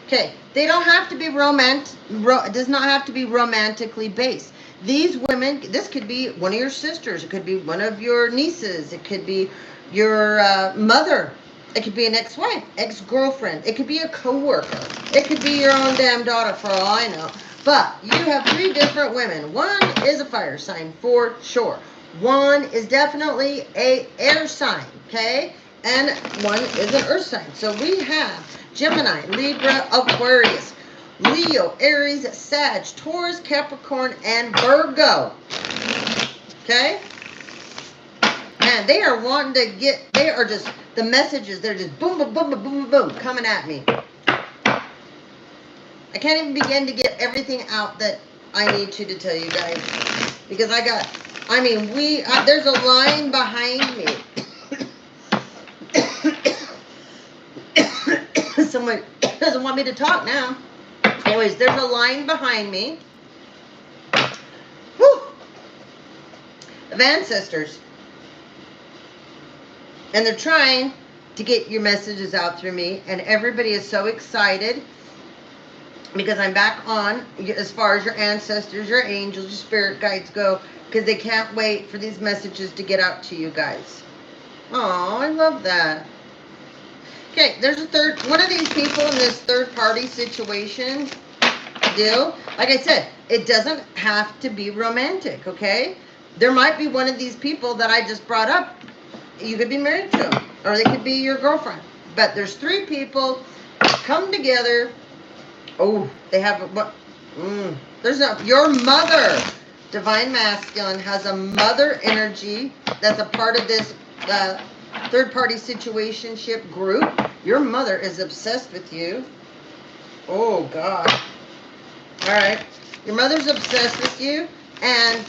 Okay, they don't have to be it does not have to be romantically based. These women, this could be one of your sisters, it could be one of your nieces, it could be your mother, it could be an ex-wife, ex-girlfriend, it could be a co-worker, it could be your own damn daughter for all I know. But you have 3 different women. One is a fire sign for sure. One is definitely a air sign, okay? And one is an earth sign. So we have Gemini, Libra, Aquarius, Leo, Aries, Sag, Taurus, Capricorn, and Virgo. Okay? And they are wanting to they are just, the messages, they're just boom, boom, boom, boom, boom, boom, coming at me. I can't even begin to get everything out that I need to tell you guys. Because there's a line behind me. Someone doesn't want me to talk now. Anyways, there's a line behind me. Whew. Of ancestors. And they're trying to get your messages out through me. And everybody is so excited. Because I'm back on as far as your ancestors, your angels, your spirit guides go. Because they can't wait for these messages to get out to you guys. Oh, I love that. Okay, there's one of these people in this third party situation deal. Like I said, it doesn't have to be romantic, okay? There might be one of these people that I just brought up. You could be married to them, or they could be your girlfriend. But there's 3 people come together. Oh, they have your mother. Divine Masculine has a mother energy that's a part of this third-party situationship group. Your mother is obsessed with you. Oh, God. All right. Your mother's obsessed with you, and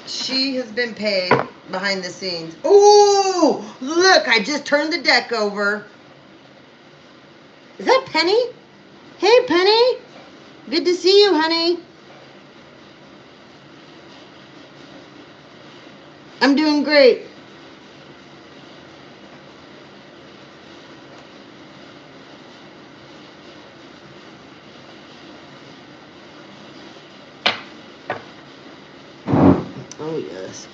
she has been paid behind the scenes. Ooh, look, I just turned the deck over. Is that Penny? Hey, Penny. Good to see you, honey. I'm doing great. Oh, yes.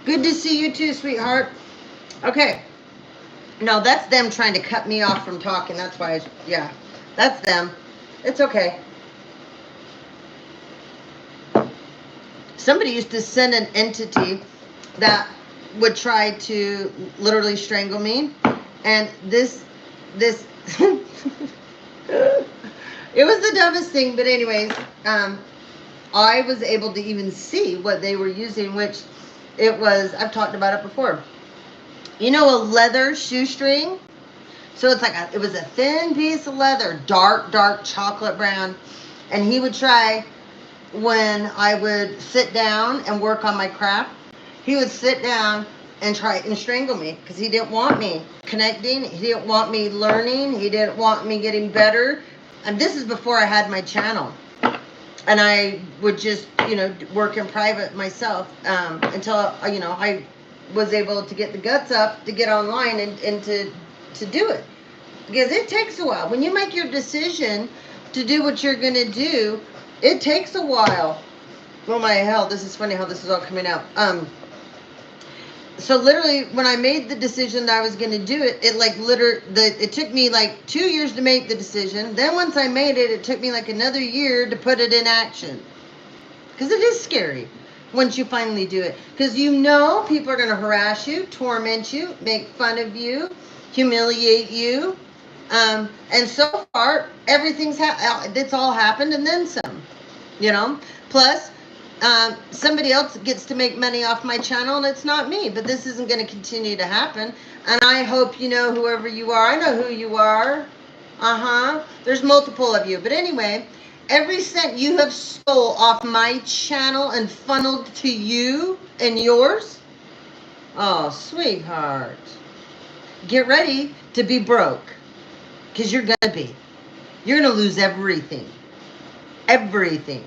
Good to see you too, sweetheart. Okay. No, that's them trying to cut me off from talking. That's why, yeah. That's them. It's okay. Somebody used to send an entity that would try to literally strangle me. And this it was the dumbest thing, but anyways, I was able to even see what they were using, which it was, I've talked about it before. You know, a leather shoestring? So it's like, it was a thin piece of leather, dark chocolate brown. And he would try, when I would sit down and work on my craft, he would sit down and try and strangle me because he didn't want me connecting. He didn't want me learning. He didn't want me getting better. And this is before I had my channel. And I would just, work in private myself until, I was able to get the guts up to get online and to do it. Because it takes a while. When you make your decision to do what you're going to do, it takes a while. Oh my hell, this is funny how this is all coming out. So literally, when I made the decision that I was going to do it, it took me like 2 years to make the decision. Then once I made it, it took me like another year to put it in action. Because it is scary once you finally do it. Because people are going to harass you, torment you, make fun of you, humiliate you. And so far, it's all happened and then some. Plus, somebody else gets to make money off my channel, and it's not me. But this isn't going to continue to happen. And I hope you know whoever you are. I know who you are. There's multiple of you. But anyway, every cent you have stole off my channel and funneled to you and yours, oh, sweetheart, get ready to be broke. Because you're going to be. You're going to lose everything. Everything.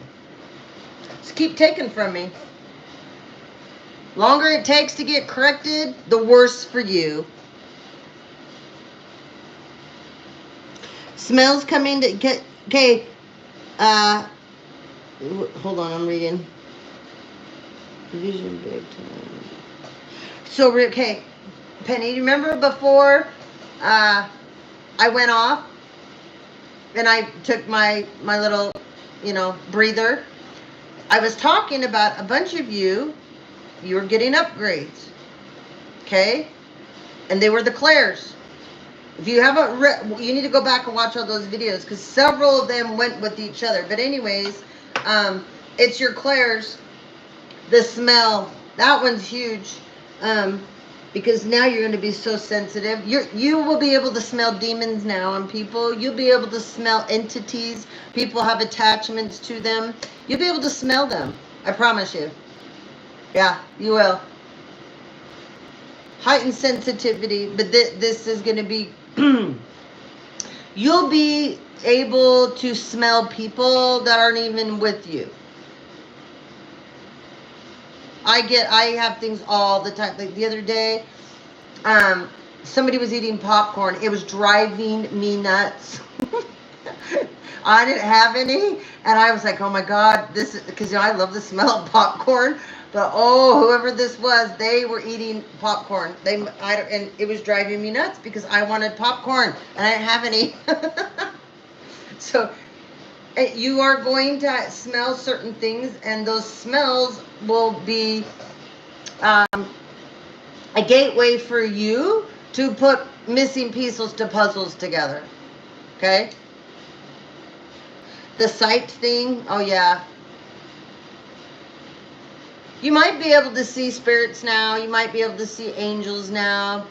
Just keep taking from me. Longer it takes to get corrected, the worse for you. Smells coming to get, okay, hold on, I'm reading. Vision big time. So, okay, Penny, you remember before I went off and I took my little, breather? I was talking about a bunch of you were getting upgrades, okay? And they were the Claires. If you haven't you need to go back and watch all those videos because several of them went with each other. But anyways, it's your Claires. The smell, that one's huge, because now you're going to be so sensitive. You will be able to smell demons now on people. You'll be able to smell entities. People have attachments to them. You'll be able to smell them. I promise you. Yeah, you will. Heightened sensitivity, but this is going to be... You'll be able to smell people that aren't even with you. I have things all the time. Like the other day, somebody was eating popcorn. It was driving me nuts. I didn't have any, and I was like, oh my God, this is, because I love the smell of popcorn. But whoever this was, they were eating popcorn. And it was driving me nuts because I wanted popcorn and I didn't have any. So you are going to smell certain things, and those smells will be a gateway for you to put missing pieces to puzzles together. Okay? The sight thing, oh yeah. You might be able to see spirits now. You might be able to see angels now.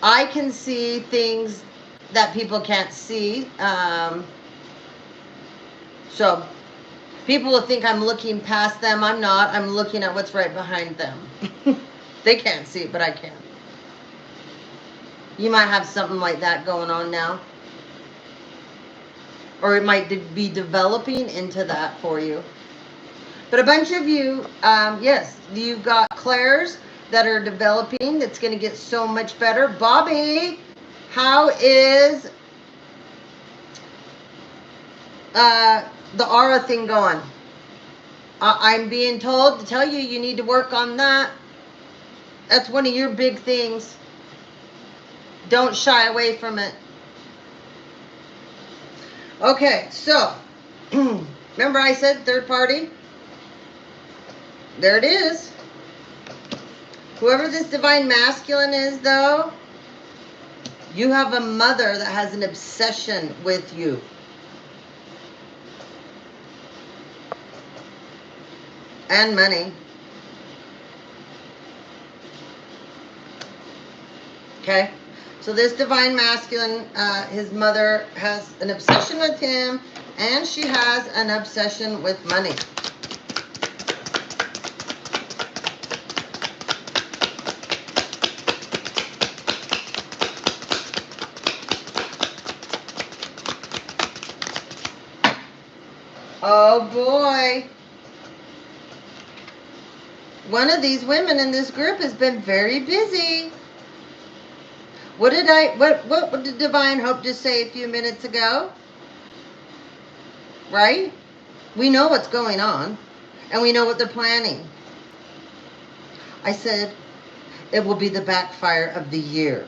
I can see things that people can't see. So people will think I'm looking past them. I'm not. I'm looking at what's right behind them. They can't see it, but I can. You might have something like that going on now. Or it might be developing into that for you. But a bunch of you, yes, you've got Claires that are developing. That's going to get so much better. Bobby, how is the aura thing going? I'm being told to tell you you need to work on that. That's one of your big things. Don't shy away from it. Okay, so remember I said third party? There it is. Whoever this divine masculine is, though, you have a mother that has an obsession with you. And money. Okay? So this divine masculine, his mother has an obsession with him, and she has an obsession with money. Oh boy. One of these women in this group has been very busy. What did the divine hope just say a few minutes ago? Right? We know what's going on, and we know what they're planning. I said it will be the backfire of the year.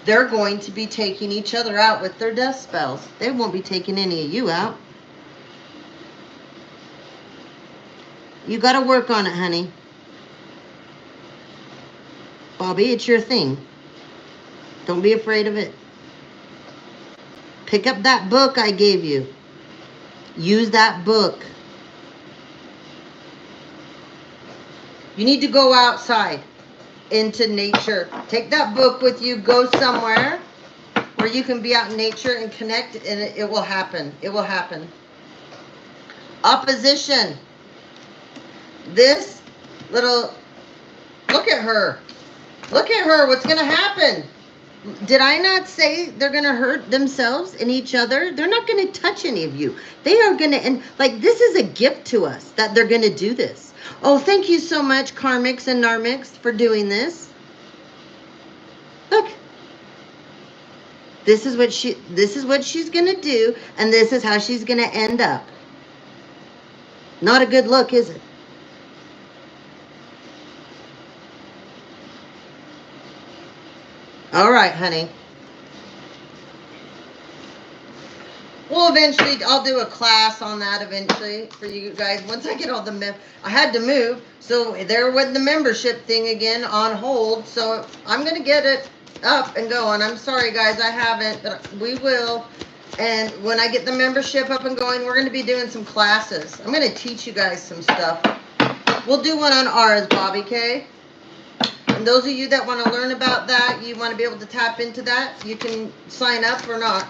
They're going to be taking each other out with their death spells. They won't be taking any of you out. You got to work on it, honey. Bobby, it's your thing. Don't be afraid of it. Pick up that book I gave you. Use that book. You need to go outside into nature. Take that book with you. Go somewhere where you can be out in nature and connect, and it will happen. It will happen. Opposition. This little, look at her. Look at her. What's going to happen? Did I not say they're going to hurt themselves and each other? They're not going to touch any of you. They are going to, and like, this is a gift to us that they're going to do this. Oh, thank you so much, Karmics and Narmics, for doing this. Look. This is what she's going to do, and this is how she's going to end up. Not a good look, is it? All right, honey. Well, eventually, I'll do a class on that eventually for you guys. Once I get all the I had to move, so there went the membership thing again on hold. So I'm going to get it up and going. I'm sorry, guys, I haven't, but we will. And when I get the membership up and going, we're going to be doing some classes. I'm going to teach you guys some stuff. We'll do one on ours, Bobby, okay? And those of you that want to learn about that, you want to be able to tap into that, you can sign up or not.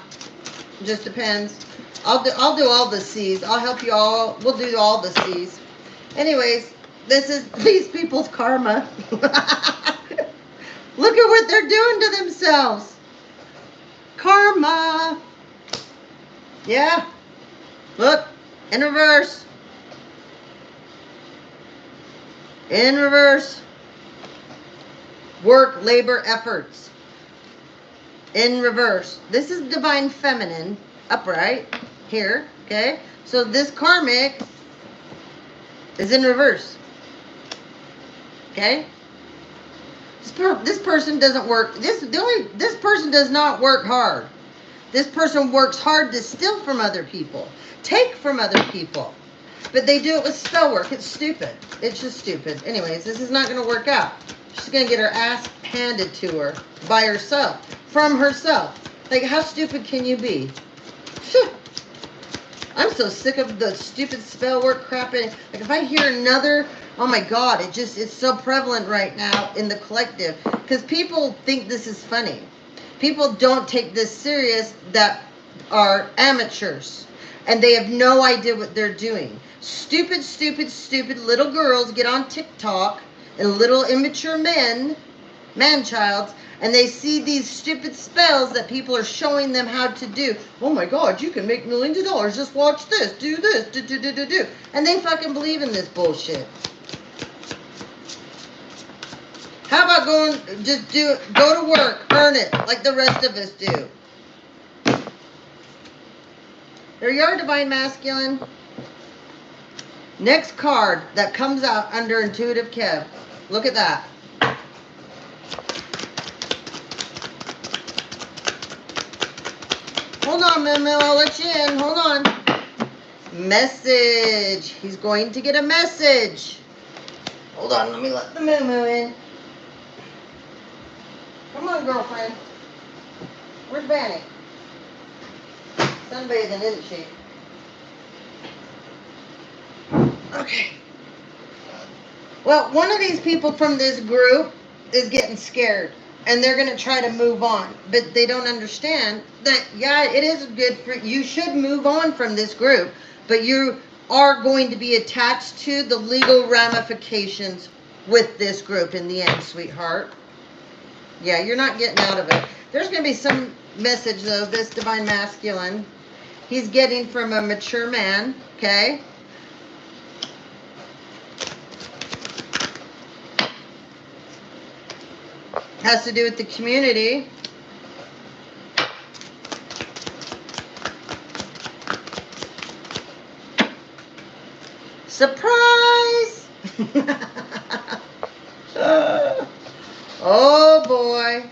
Just depends. I'll do all the C's. I'll help you all. We'll do all the C's. Anyways, this is these people's karma. Look at what they're doing to themselves. Karma. Yeah. Look. In reverse. In reverse. Work, labor, efforts. In reverse. This is divine feminine, upright, here, okay? So this karmic is in reverse, okay? This person doesn't work, this person does not work hard. This person works hard to steal from other people, take from other people, but they do it with spell work. It's stupid. It's just stupid. Anyways, this is not going to work out. She's going to get her ass handed to her by herself. From herself. Like, how stupid can you be? I'm so sick of the stupid spell work crap. Like, if I hear another, oh my God, it's so prevalent right now in the collective. Because people think this is funny. People don't take this serious that are amateurs. And they have no idea what they're doing. Stupid, stupid, stupid little girls get on TikTok and little immature men, man-childs, and they see these stupid spells that people are showing them how to do. Oh my God, you can make millions of dollars. Just watch this, do this, do. And they fucking believe in this bullshit. How about go to work, earn it, like the rest of us do. There you are, Divine Masculine. Next card that comes out under Intuitive Kev. Look at that. Hold on, Moo, I'll let you in. Hold on. Message. He's going to get a message. Hold on, let me let the Moo in. Come on, girlfriend. Where's Vanny? Sunbathing, isn't she? Okay. Well, one of these people from this group is getting scared. And they're going to try to move on. But they don't understand that, yeah, it is good for you. Should move on from this group. But you are going to be attached to the legal ramifications with this group in the end, sweetheart. Yeah, you're not getting out of it. There's going to be some message, though, this Divine Masculine. He's getting from a mature man, okay? Has to do with the community. Surprise! Oh boy.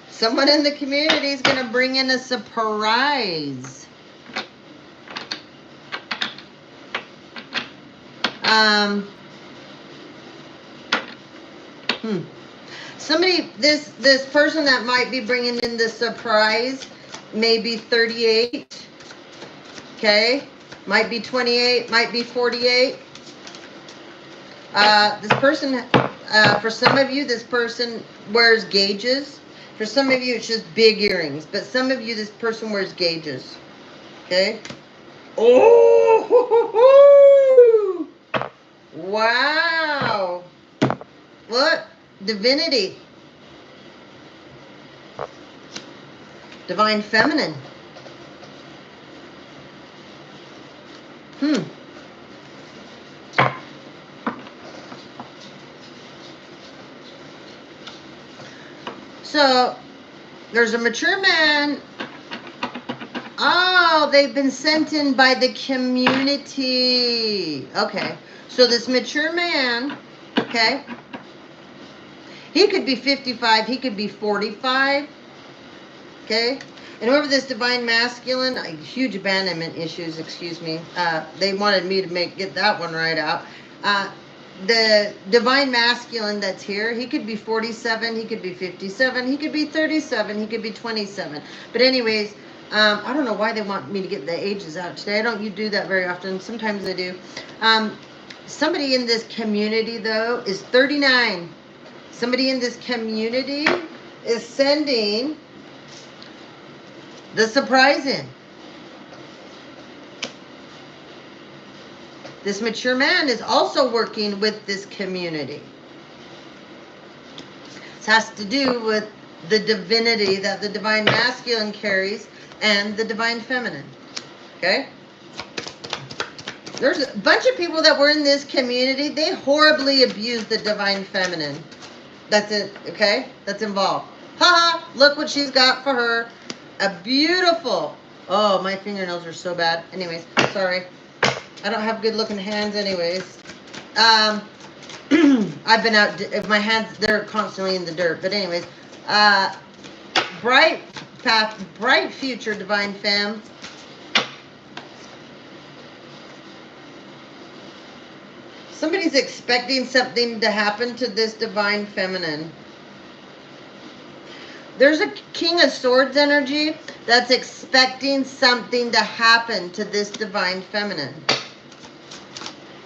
Someone in the community is going to bring in a surprise. Somebody, this person that might be bringing in the surprise may be 38, okay? Might be 28, might be 48. This person, for some of you, this person wears gauges. For some of you, it's just big earrings. But some of you, this person wears gauges. Okay? Oh! Wow! What? Divinity. Divine Feminine. So, there's a mature man. Oh, they've been sent in by the community. Okay. So this mature man, okay, he could be 55, he could be 45, okay? And over this divine masculine, huge abandonment issues, excuse me. They wanted me to get that one right out. The divine masculine that's here, he could be 47, he could be 57, he could be 37, he could be 27. But anyways, I don't know why they want me to get the ages out today. I don't do that very often. Sometimes I do. Somebody in this community, though, is 39. Somebody in this community is sending the surprise in. This mature man is also working with this community. This has to do with the divinity that the divine masculine carries and the divine feminine. Okay? There's a bunch of people that were in this community. They horribly abused the divine feminine. That's it. Okay? That's involved. Ha! Look what she's got for her. A beautiful. Oh, my fingernails are so bad. Anyways, sorry. I don't have good looking hands anyways. I've been out, my hands, they're constantly in the dirt. But anyways, bright path, bright future, divine femme. Somebody's expecting something to happen to this divine feminine. There's a King of Swords energy that's expecting something to happen to this divine feminine.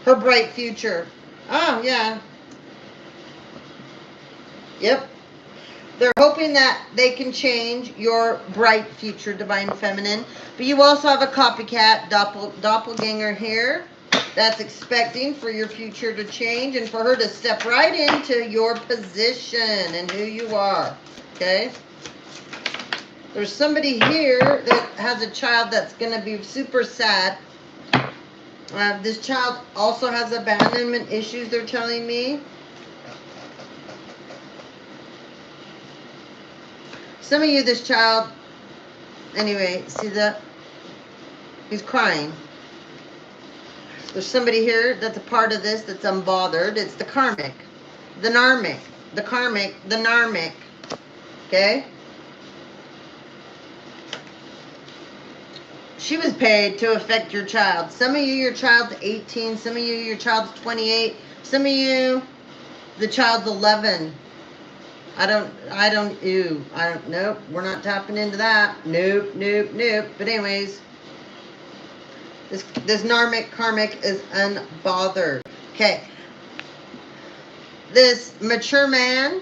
Her bright future. Oh, yeah. Yep. They're hoping that they can change your bright future, divine feminine. But you also have a copycat, doppelganger here that's expecting for your future to change and for her to step right into your position and who you are. Okay? There's somebody here that has a child that's going to be super sad. This child also has abandonment issues, they're telling me. Some of you, this child, anyway, see that? He's crying. There's somebody here that's a part of this that's unbothered. It's the karmic, the narmic, the karmic, the narmic. Okay? She was paid to affect your child. Some of you, your child's 18. Some of you, your child's 28. Some of you, the child's 11. Nope, we're not tapping into that. Nope. But anyways, this narmic, karmic is unbothered. Okay. This mature man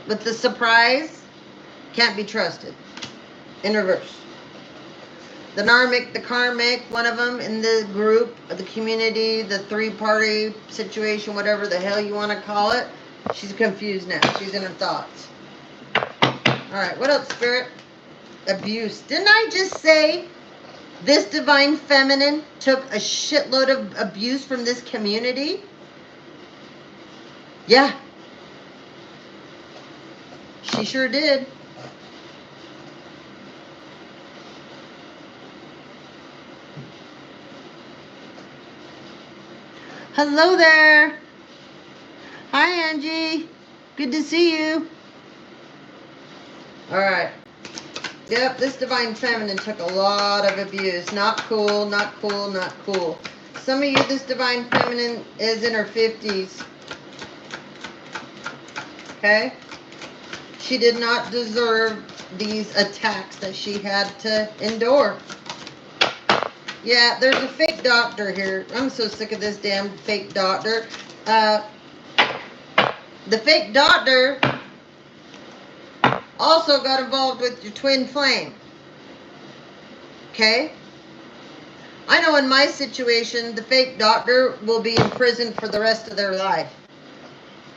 with the surprise can't be trusted. In reverse. The narmic, the karmic, one of them in the group, the community, the three-party situation, whatever the hell you want to call it, she's confused now. She's in her thoughts. All right, what else, Spirit? Abuse. Didn't I just say this divine feminine took a shitload of abuse from this community? Yeah. She sure did. Hello there. Hi, Angie. Good to see you. All right. Yep, this divine feminine took a lot of abuse. Not cool, not cool, not cool. Some of you, this divine feminine is in her 50s. Okay? She did not deserve these attacks that she had to endure. Yeah, there's a fake doctor here. I'm so sick of this damn fake doctor. The fake doctor also got involved with your twin flame. Okay? I know in my situation, the fake doctor will be in prison for the rest of their life.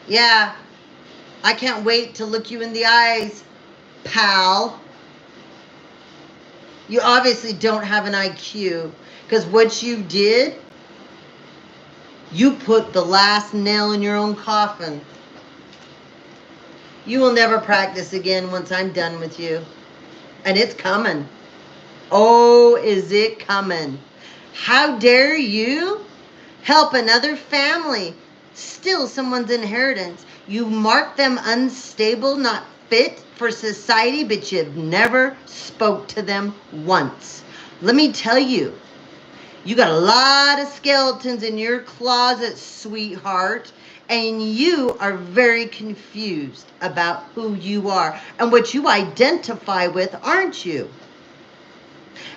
Yeah, I can't wait to look you in the eyes, pal. You obviously don't have an IQ, because what you did, you put the last nail in your own coffin. You will never practice again once I'm done with you. And it's coming. Oh, is it coming? How dare you help another family steal someone's inheritance? You mark them unstable, not fit for society, but you've never spoke to them once. Let me tell you, you got a lot of skeletons in your closet, sweetheart, and you are very confused about who you are and what you identify with, aren't you?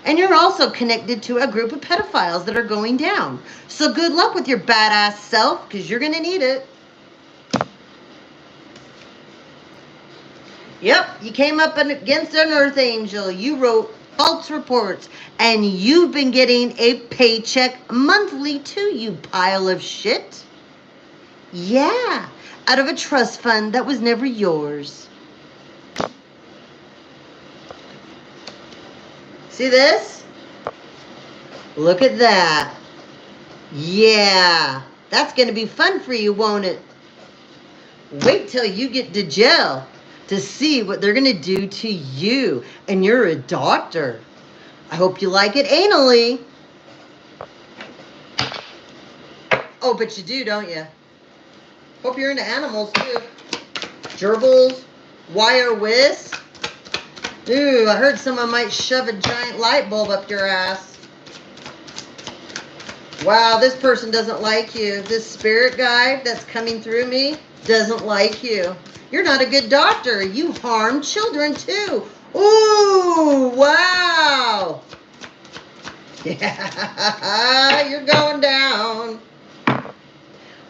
And you're also connected to a group of pedophiles that are going down. So good luck with your badass self, because you're going to need it. Yep, you came up against an earth angel. You wrote false reports, and you've been getting a paycheck monthly too, you pile of shit. Yeah, out of a trust fund that was never yours. See this? Look at that. Yeah, that's going to be fun for you, won't it? Wait till you get to jail to see what they're going to do to you. And you're a doctor. I hope you like it anally. Oh, but you do, don't you? Hope you're into animals, too. Gerbils, wire whisk. Ooh, I heard someone might shove a giant light bulb up your ass. Wow, this person doesn't like you. This spirit guide that's coming through me doesn't like you. You're not a good doctor. You harm children, too. Ooh, wow. Yeah, you're going down.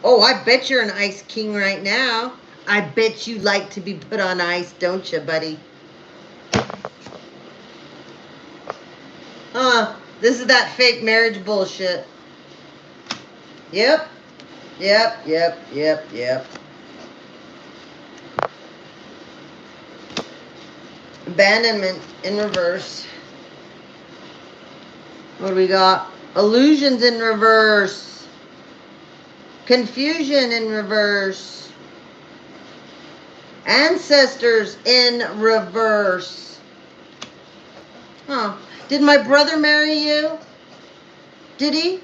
Oh, I bet you're an ice king right now. I bet you like to be put on ice, don't you, buddy? This is that fake marriage bullshit. Yep. Abandonment in reverse. What do we got? Illusions in reverse. Confusion in reverse. Ancestors in reverse. Huh. Did my brother marry you? Did he?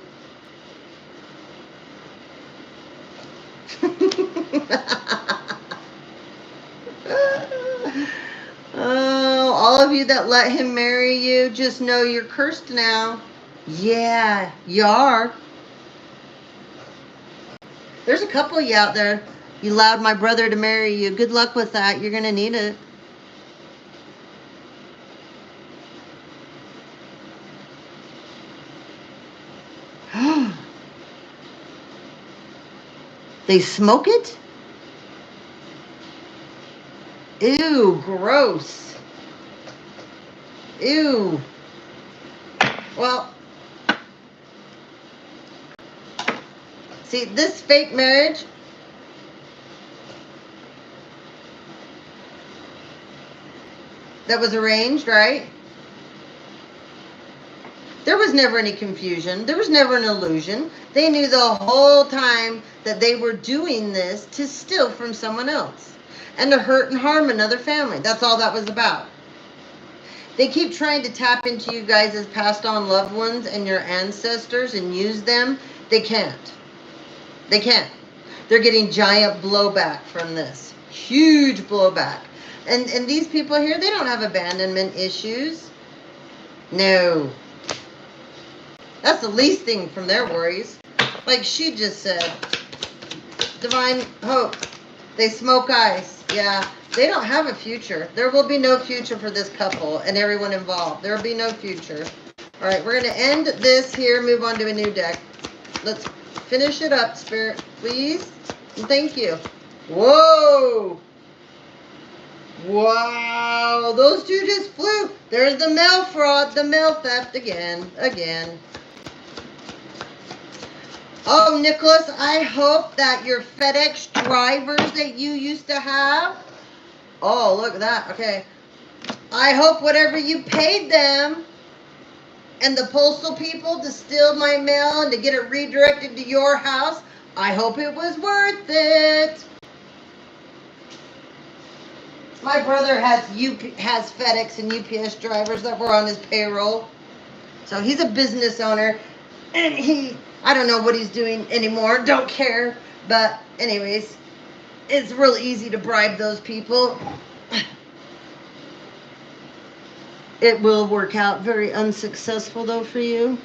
Oh, all of you that let him marry you, just know you're cursed now. Yeah, you are. There's a couple of you out there. You allowed my brother to marry you. Good luck with that. You're going to need it. They smoke it? Ew, gross. Ew. Well, see, this fake marriage, that was arranged, right? There was never any confusion. There was never an illusion. They knew the whole time that they were doing this to steal from someone else and to hurt and harm another family. That's all that was about. They keep trying to tap into you guys as passed on loved ones and your ancestors and use them. They can't. They can't. They're getting giant blowback from this. Huge blowback. And these people here, they don't have abandonment issues. No. That's the least thing from their worries. Like she just said. Divine hope. They smoke ice. Yeah. They don't have a future. There will be no future for this couple and everyone involved. There will be no future. All right, we're going to end this here, move on to a new deck. Let's finish it up, Spirit. please. And thank you. Whoa. Wow. Those two just flew. There's the mail fraud, the mail theft again. Oh, Nicholas, I hope that your FedEx drivers that you used to have. Oh, look at that. Okay. I hope whatever you paid them and the postal people to steal my mail and to get it redirected to your house, I hope it was worth it. My brother has FedEx and UPS drivers that were on his payroll. So he's a business owner, and I don't know what he's doing anymore, don't care. But anyways, it's real easy to bribe those people. It will work out very unsuccessful though for you.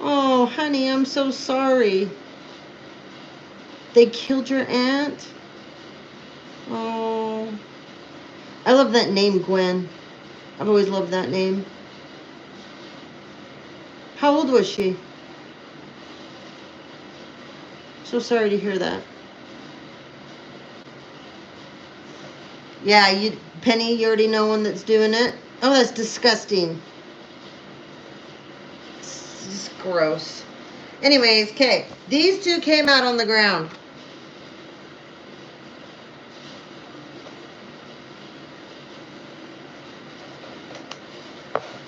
Oh, honey, I'm so sorry. They killed your aunt? Oh. I love that name, Gwen. I've always loved that name. How old was she? So sorry to hear that. Yeah, Penny, you already know one that's doing it? Oh, that's disgusting. It's just gross. Anyways, okay. These two came out on the ground.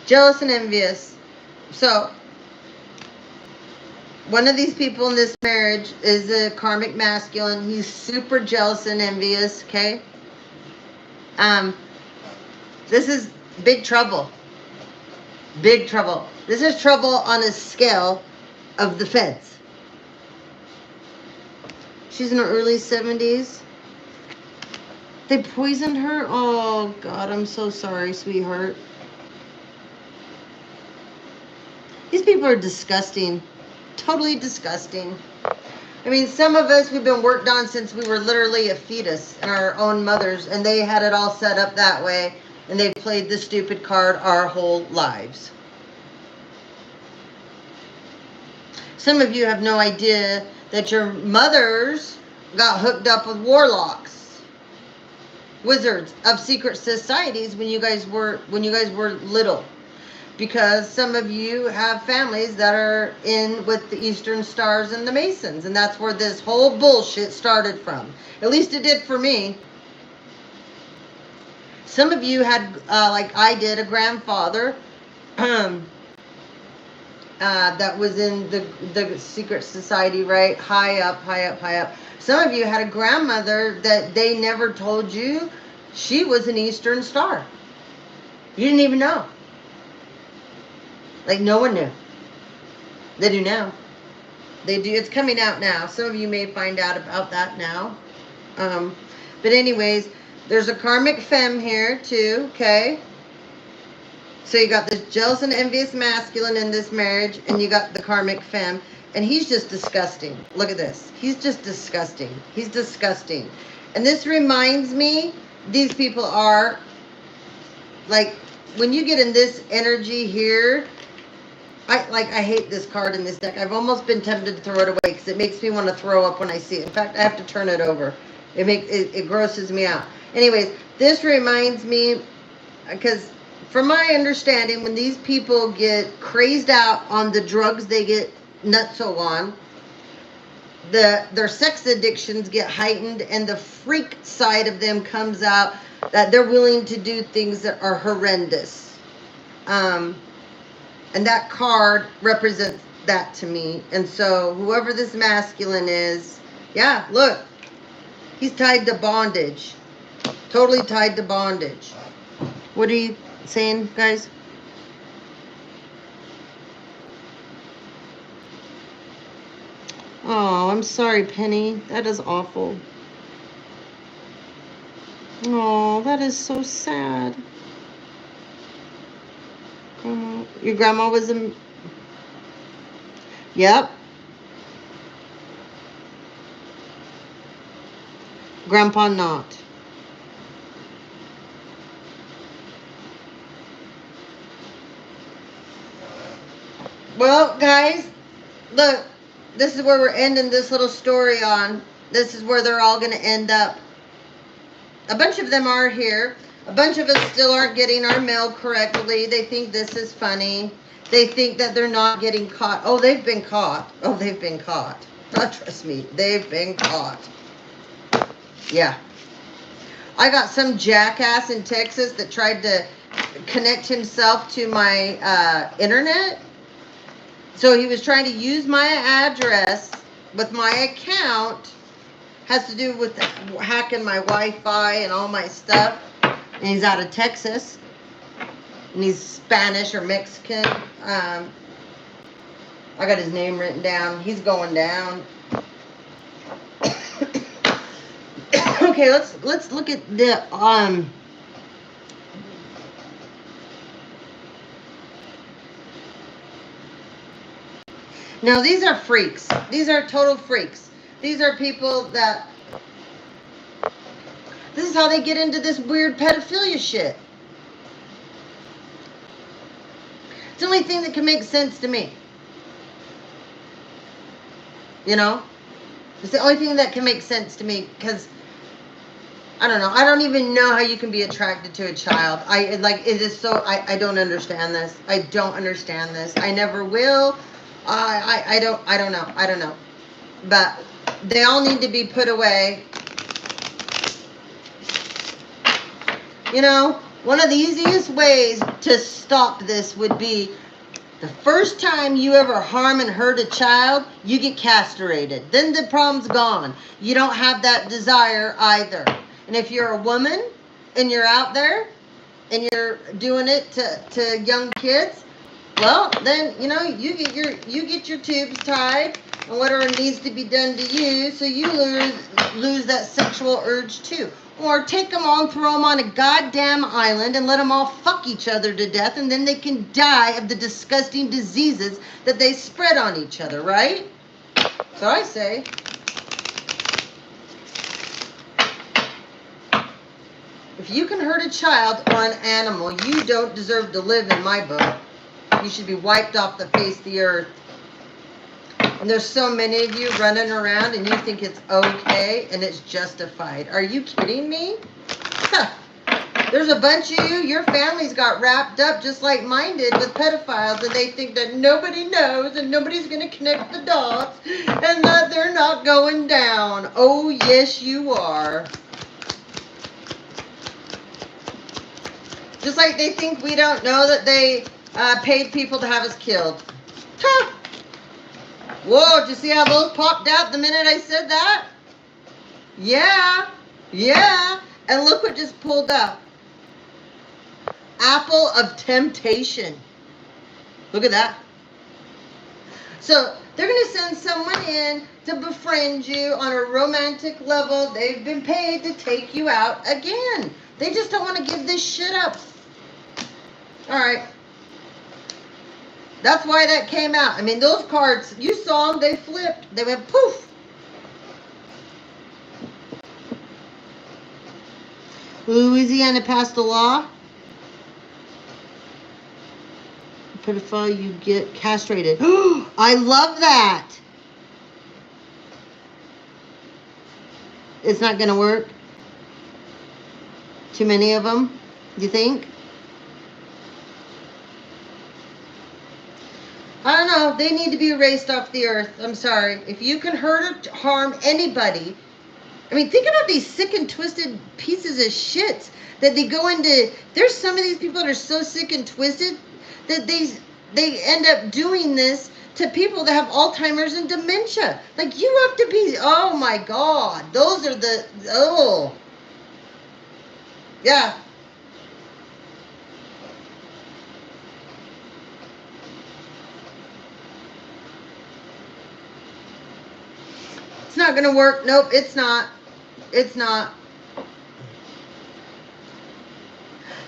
Jealous and envious. So, one of these people in this marriage is a karmic masculine. He's super jealous and envious, okay? This is big trouble. Big trouble. This is trouble on a scale of the feds. She's in her early 70s. They poisoned her? Oh, God, I'm so sorry, sweetheart. These people are disgusting. Totally disgusting. I mean, some of us, we've been worked on since we were literally a fetus in our own mothers, and they had it all set up that way, and they've played the stupid card our whole lives. Some of you have no idea that your mothers got hooked up with warlocks, wizards of secret societies when you guys were little. Because some of you have families that are in with the Eastern Stars and the Masons. And that's where this whole bullshit started from. At least it did for me. Some of you had, like I did, a grandfather that was in the secret society, right? High up. Some of you had a grandmother that they never told you she was an Eastern Star. You didn't even know. Like, no one knew. They do now. They do. It's coming out now. Some of you may find out about that now. But anyways, there's a karmic femme here too, okay? So you got this jealous and envious masculine in this marriage, and you got the karmic femme, and he's just disgusting. Look at this. He's just disgusting. He's disgusting. And this reminds me, these people are, like, when you get in this energy here, I hate this card in this deck. I've almost been tempted to throw it away because it makes me want to throw up when I see it. In fact, I have to turn it over. It grosses me out. Anyways, this reminds me, because from my understanding, when these people get crazed out on the drugs they get nutso on, their sex addictions get heightened, and the freak side of them comes out, that they're willing to do things that are horrendous. And that card represents that to me. And so whoever this masculine is, yeah, look, he's tied to bondage. Totally tied to bondage. What are you saying, guys? Oh, I'm sorry, Penny. That is awful. Oh, that is so sad. Your grandma was a... Yep. Grandpa not. Well, guys, Look, this is where we're ending this little story on. This is where they're all going to end up. A bunch of them are here. A bunch of us still aren't getting our mail correctly. They think this is funny. They think that they're not getting caught. Oh, they've been caught. Oh, they've been caught. Oh, trust me, they've been caught. Yeah. I got some jackass in Texas that tried to connect himself to my internet. So he was trying to use my address with my account. Has to do with hacking my Wi-Fi and all my stuff. And he's out of Texas. And he's Spanish or Mexican. I got his name written down. He's going down. Okay, let's look at the Now these are freaks. These are total freaks. These are people that, this is how they get into this weird pedophilia shit. It's the only thing that can make sense to me. You know? It's the only thing that can make sense to me, because I don't know. I don't even know how you can be attracted to a child. It is so, I don't understand this. I don't understand this. I never will. I don't know. But they all need to be put away. You know, one of the easiest ways to stop this would be the first time you ever harm and hurt a child, you get castrated. Then the problem's gone. You don't have that desire either. And if you're a woman and you're out there and you're doing it to young kids, well, then, you know, you get your tubes tied and whatever needs to be done to you, so you lose that sexual urge too. Or take them all and throw them on a goddamn island and let them all fuck each other to death, and then they can die of the disgusting diseases that they spread on each other, right? So I say, if you can hurt a child or an animal, you don't deserve to live in my book. You should be wiped off the face of the earth. And there's so many of you running around and you think it's okay and it's justified. Are you kidding me? Huh. There's a bunch of you, your families got wrapped up just like mine did with pedophiles, and they think that nobody knows and nobody's going to connect the dots and that they're not going down. Oh, yes, you are. Just like they think we don't know that they paid people to have us killed. Huh. Whoa, did you see how those popped out the minute I said that? Yeah. And look what just pulled up. Apple of temptation. Look at that. So they're going to send someone in to befriend you on a romantic level. They've been paid to take you out again. They just don't want to give this shit up. All right. That's why that came out. I mean, those cards, you saw them, they flipped. They went poof. Louisiana passed a law. Pedophile, you get castrated. I love that. It's not going to work. Too many of them, you think? I don't know. They need to be erased off the earth. I'm sorry. If you can hurt or harm anybody, I mean, think about these sick and twisted pieces of shit that they go into. There's some of these people that are so sick and twisted that they end up doing this to people that have Alzheimer's and dementia. Like, you have to be, oh my God. Those are the, oh. Yeah. It's not going to work. Nope, it's not. It's not.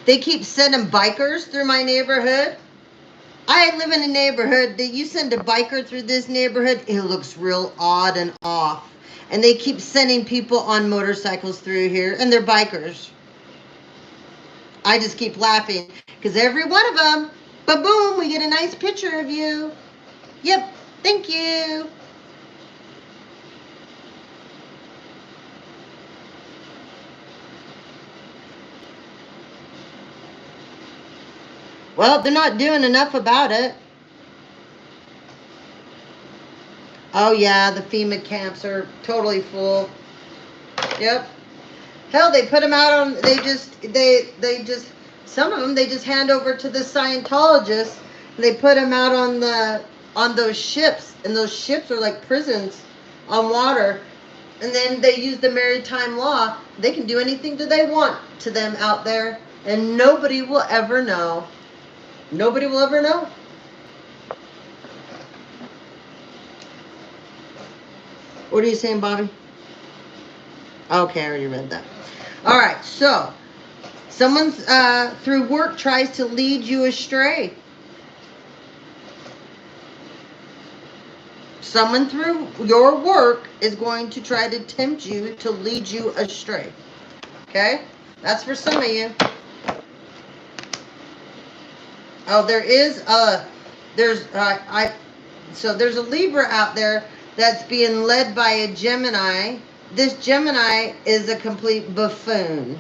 They keep sending bikers through my neighborhood. I live in a neighborhood that you send a biker through this neighborhood, it looks real odd and off. And they keep sending people on motorcycles through here, and they're bikers. I just keep laughing because every one of them, ba-boom, we get a nice picture of you. Yep, Thank you. Well, they're not doing enough about it. Oh yeah, the FEMA camps are totally full. Yep. Hell, they put them out on. They just some of them they just hand over to the Scientologists. They put them out on those ships, and those ships are like prisons on water. And then they use the maritime law. They can do anything that they want to them out there, and nobody will ever know. Nobody will ever know. What are you saying, Bobby? Okay, I already read that. All right, so someone through work tries to lead you astray. Someone through your work is going to try to tempt you to lead you astray. Okay? That's for some of you. Oh, there's a Libra out there that's being led by a Gemini. This Gemini is a complete buffoon.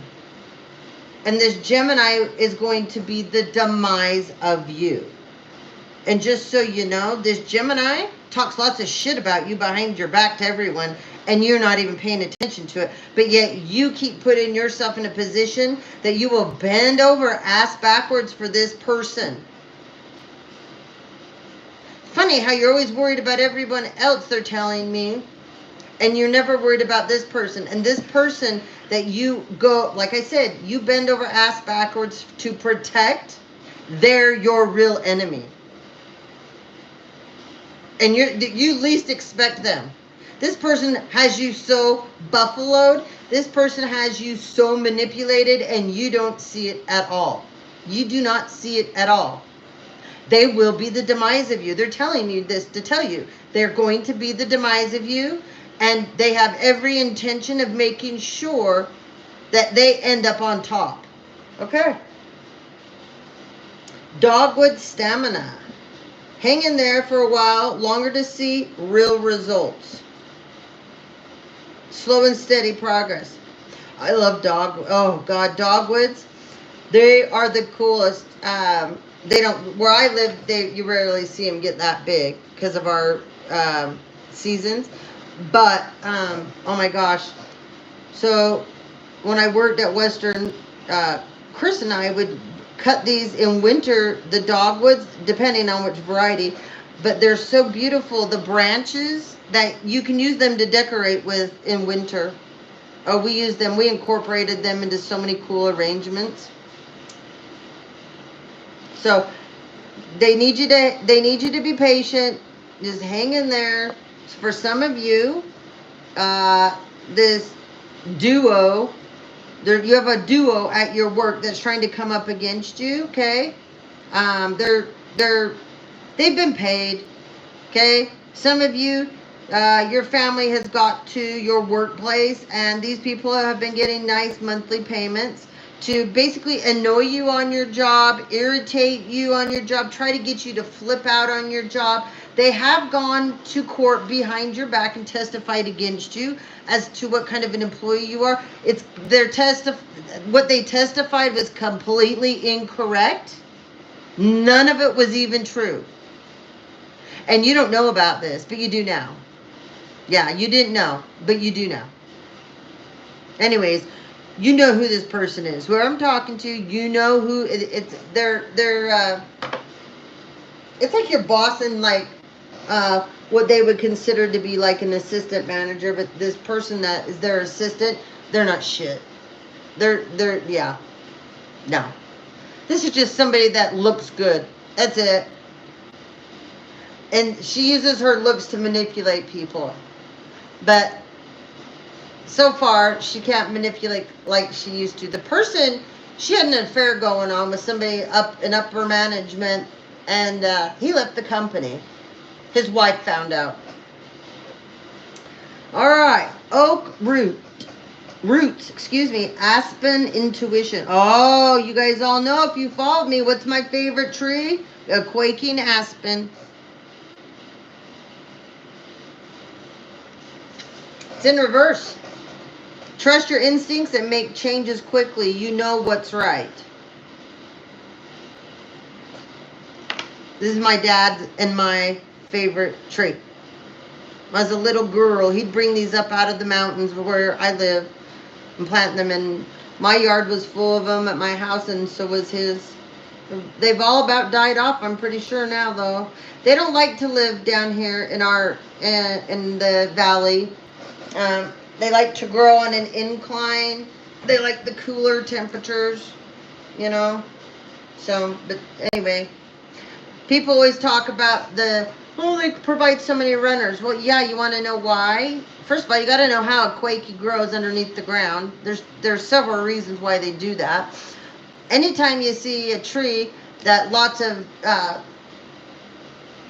And this Gemini is going to be the demise of you. And just so you know, this Gemini talks lots of shit about you behind your back to everyone, and you're not even paying attention to it. But yet you keep putting yourself in a position that you will bend over ass backwards for this person. Funny how you're always worried about everyone else, they're telling me, and you're never worried about this person. And this person that you go, like I said, you bend over ass backwards to protect, they're your real enemy. And you least expect them. This person has you so buffaloed. This person has you so manipulated, and you don't see it at all. You do not see it at all. They will be the demise of you. They're telling you this to tell you. They're going to be the demise of you, and they have every intention of making sure that they end up on top. Okay? Dogwood stamina. Hang in there for a while, longer to see real results. Slow and steady progress. I love dogwoods. They are the coolest. Where I live, you rarely see them get that big because of our seasons. But, oh my gosh. So, when I worked at Western, Chris and I would cut these in winter, the dogwoods, depending on which variety, but they're so beautiful, the branches, that you can use them to decorate with in winter. Oh, we incorporated them into so many cool arrangements. So they need you to be patient. Just hang in there. For some of you, this duo, you have a duo at your work that's trying to come up against you, okay? They've been paid, okay? Some of you, your family has got to your workplace, and these people have been getting nice monthly payments to basically annoy you on your job, irritate you on your job, try to get you to flip out on your job. They have gone to court behind your back and testified against you as to what kind of an employee you are. What they testified was completely incorrect. None of it was even true. And you don't know about this, but you do now. Yeah, you didn't know, but you do now. Anyways, you know who this person is. Who I'm talking to, you know who it's. It's like your boss and like what they would consider to be like an assistant manager, but this person that is their assistant, they're not shit. Yeah. No. This is just somebody that looks good. That's it. And she uses her looks to manipulate people. But so far, she can't manipulate like she used to. The person, she had an affair going on with somebody up in upper management, and he left the company. His wife found out. All right, oak roots, aspen intuition. Oh, you guys all know, if you followed me, what's my favorite tree? A quaking aspen. It's in reverse. Trust your instincts and make changes quickly. You know what's right. This is my dad and my favorite tree. As a little girl, he'd bring these up out of the mountains where I live and plant them, and my yard was full of them at my house, and so was his. They've all about died off, I'm pretty sure now, though. They don't like to live down here in our in the valley. They like to grow on an incline. They like the cooler temperatures, you know. So, but anyway, people always talk about they provide so many runners. Well, yeah, you want to know why? First of all, you got to know how a quakey grows underneath the ground. There's several reasons why they do that. Anytime you see a tree that lots of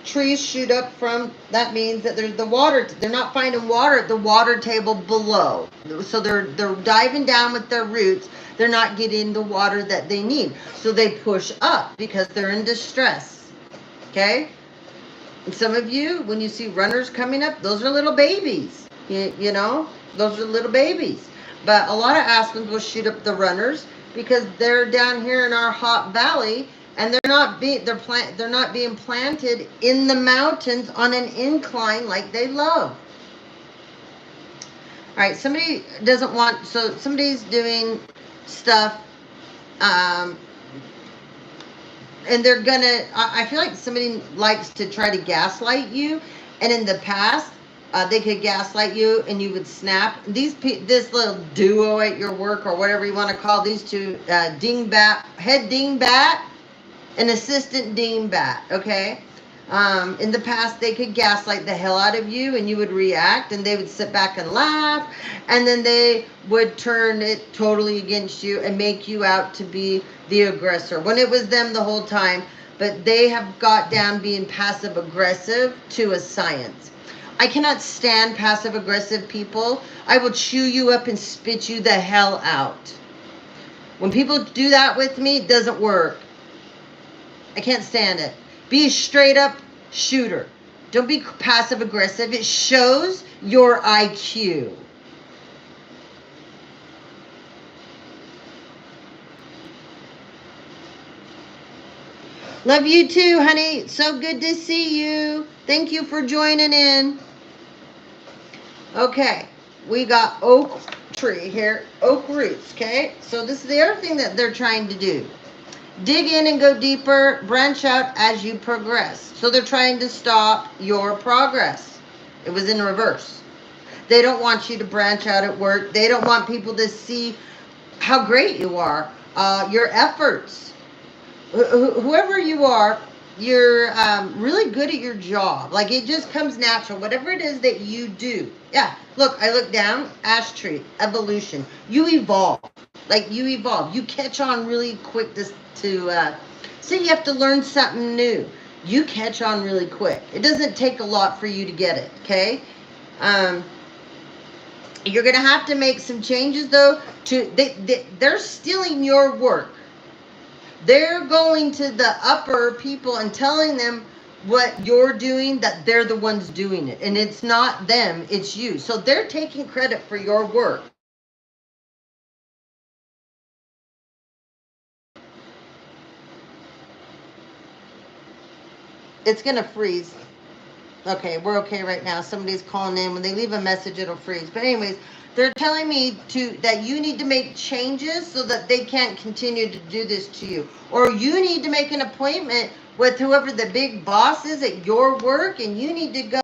trees shoot up from, that means that there's the water. They're not finding water at the water table below. So they're diving down with their roots. They're not getting the water that they need. So they push up because they're in distress. Okay? And some of you, when you see runners coming up, those are little babies. You know, those are little babies. But a lot of aspens will shoot up the runners because they're down here in our hot valley, and they're not being planted in the mountains on an incline like they love. All right, somebody doesn't want, so somebody's doing stuff, and they're gonna, I feel like somebody likes to try to gaslight you, and in the past, they could gaslight you and you would snap. This little duo at your work, or whatever you want to call these two, head dingbat and assistant dingbat, okay? In the past, they could gaslight the hell out of you, and you would react, and they would sit back and laugh, and then they would turn it totally against you and make you out to be the aggressor, when it was them the whole time. But they have got down being passive aggressive to a science. I cannot stand passive aggressive people. I will chew you up and spit you the hell out. When people do that with me, it doesn't work. I can't stand it. Be a straight up shooter. Don't be passive aggressive. It shows your IQ. Love you too, honey. So good to see you. Thank you for joining in. Okay, we got oak tree here, oak roots, okay? So this is the other thing that they're trying to do. Dig in and go deeper, branch out as you progress. So they're trying to stop your progress. It was in reverse. They don't want you to branch out at work. They don't want people to see how great you are, your efforts. Whoever you are, you're really good at your job. Like, it just comes natural. Whatever it is that you do. Yeah, look, I look down, ash tree, evolution. You evolve. Like, you evolve. You catch on really quick to say you have to learn something new. You catch on really quick. It doesn't take a lot for you to get it, okay? You're going to have to make some changes, though. They're stealing your work. They're going to the upper people and telling them what you're doing, that they're the ones doing it. And it's not them, it's you. So they're taking credit for your work. It's going to freeze. Okay, we're okay right now. Somebody's calling in. When they leave a message, it'll freeze. But anyways, they're telling me that you need to make changes so that they can't continue to do this to you. Or you need to make an appointment with whoever the big boss is at your work, and you need to go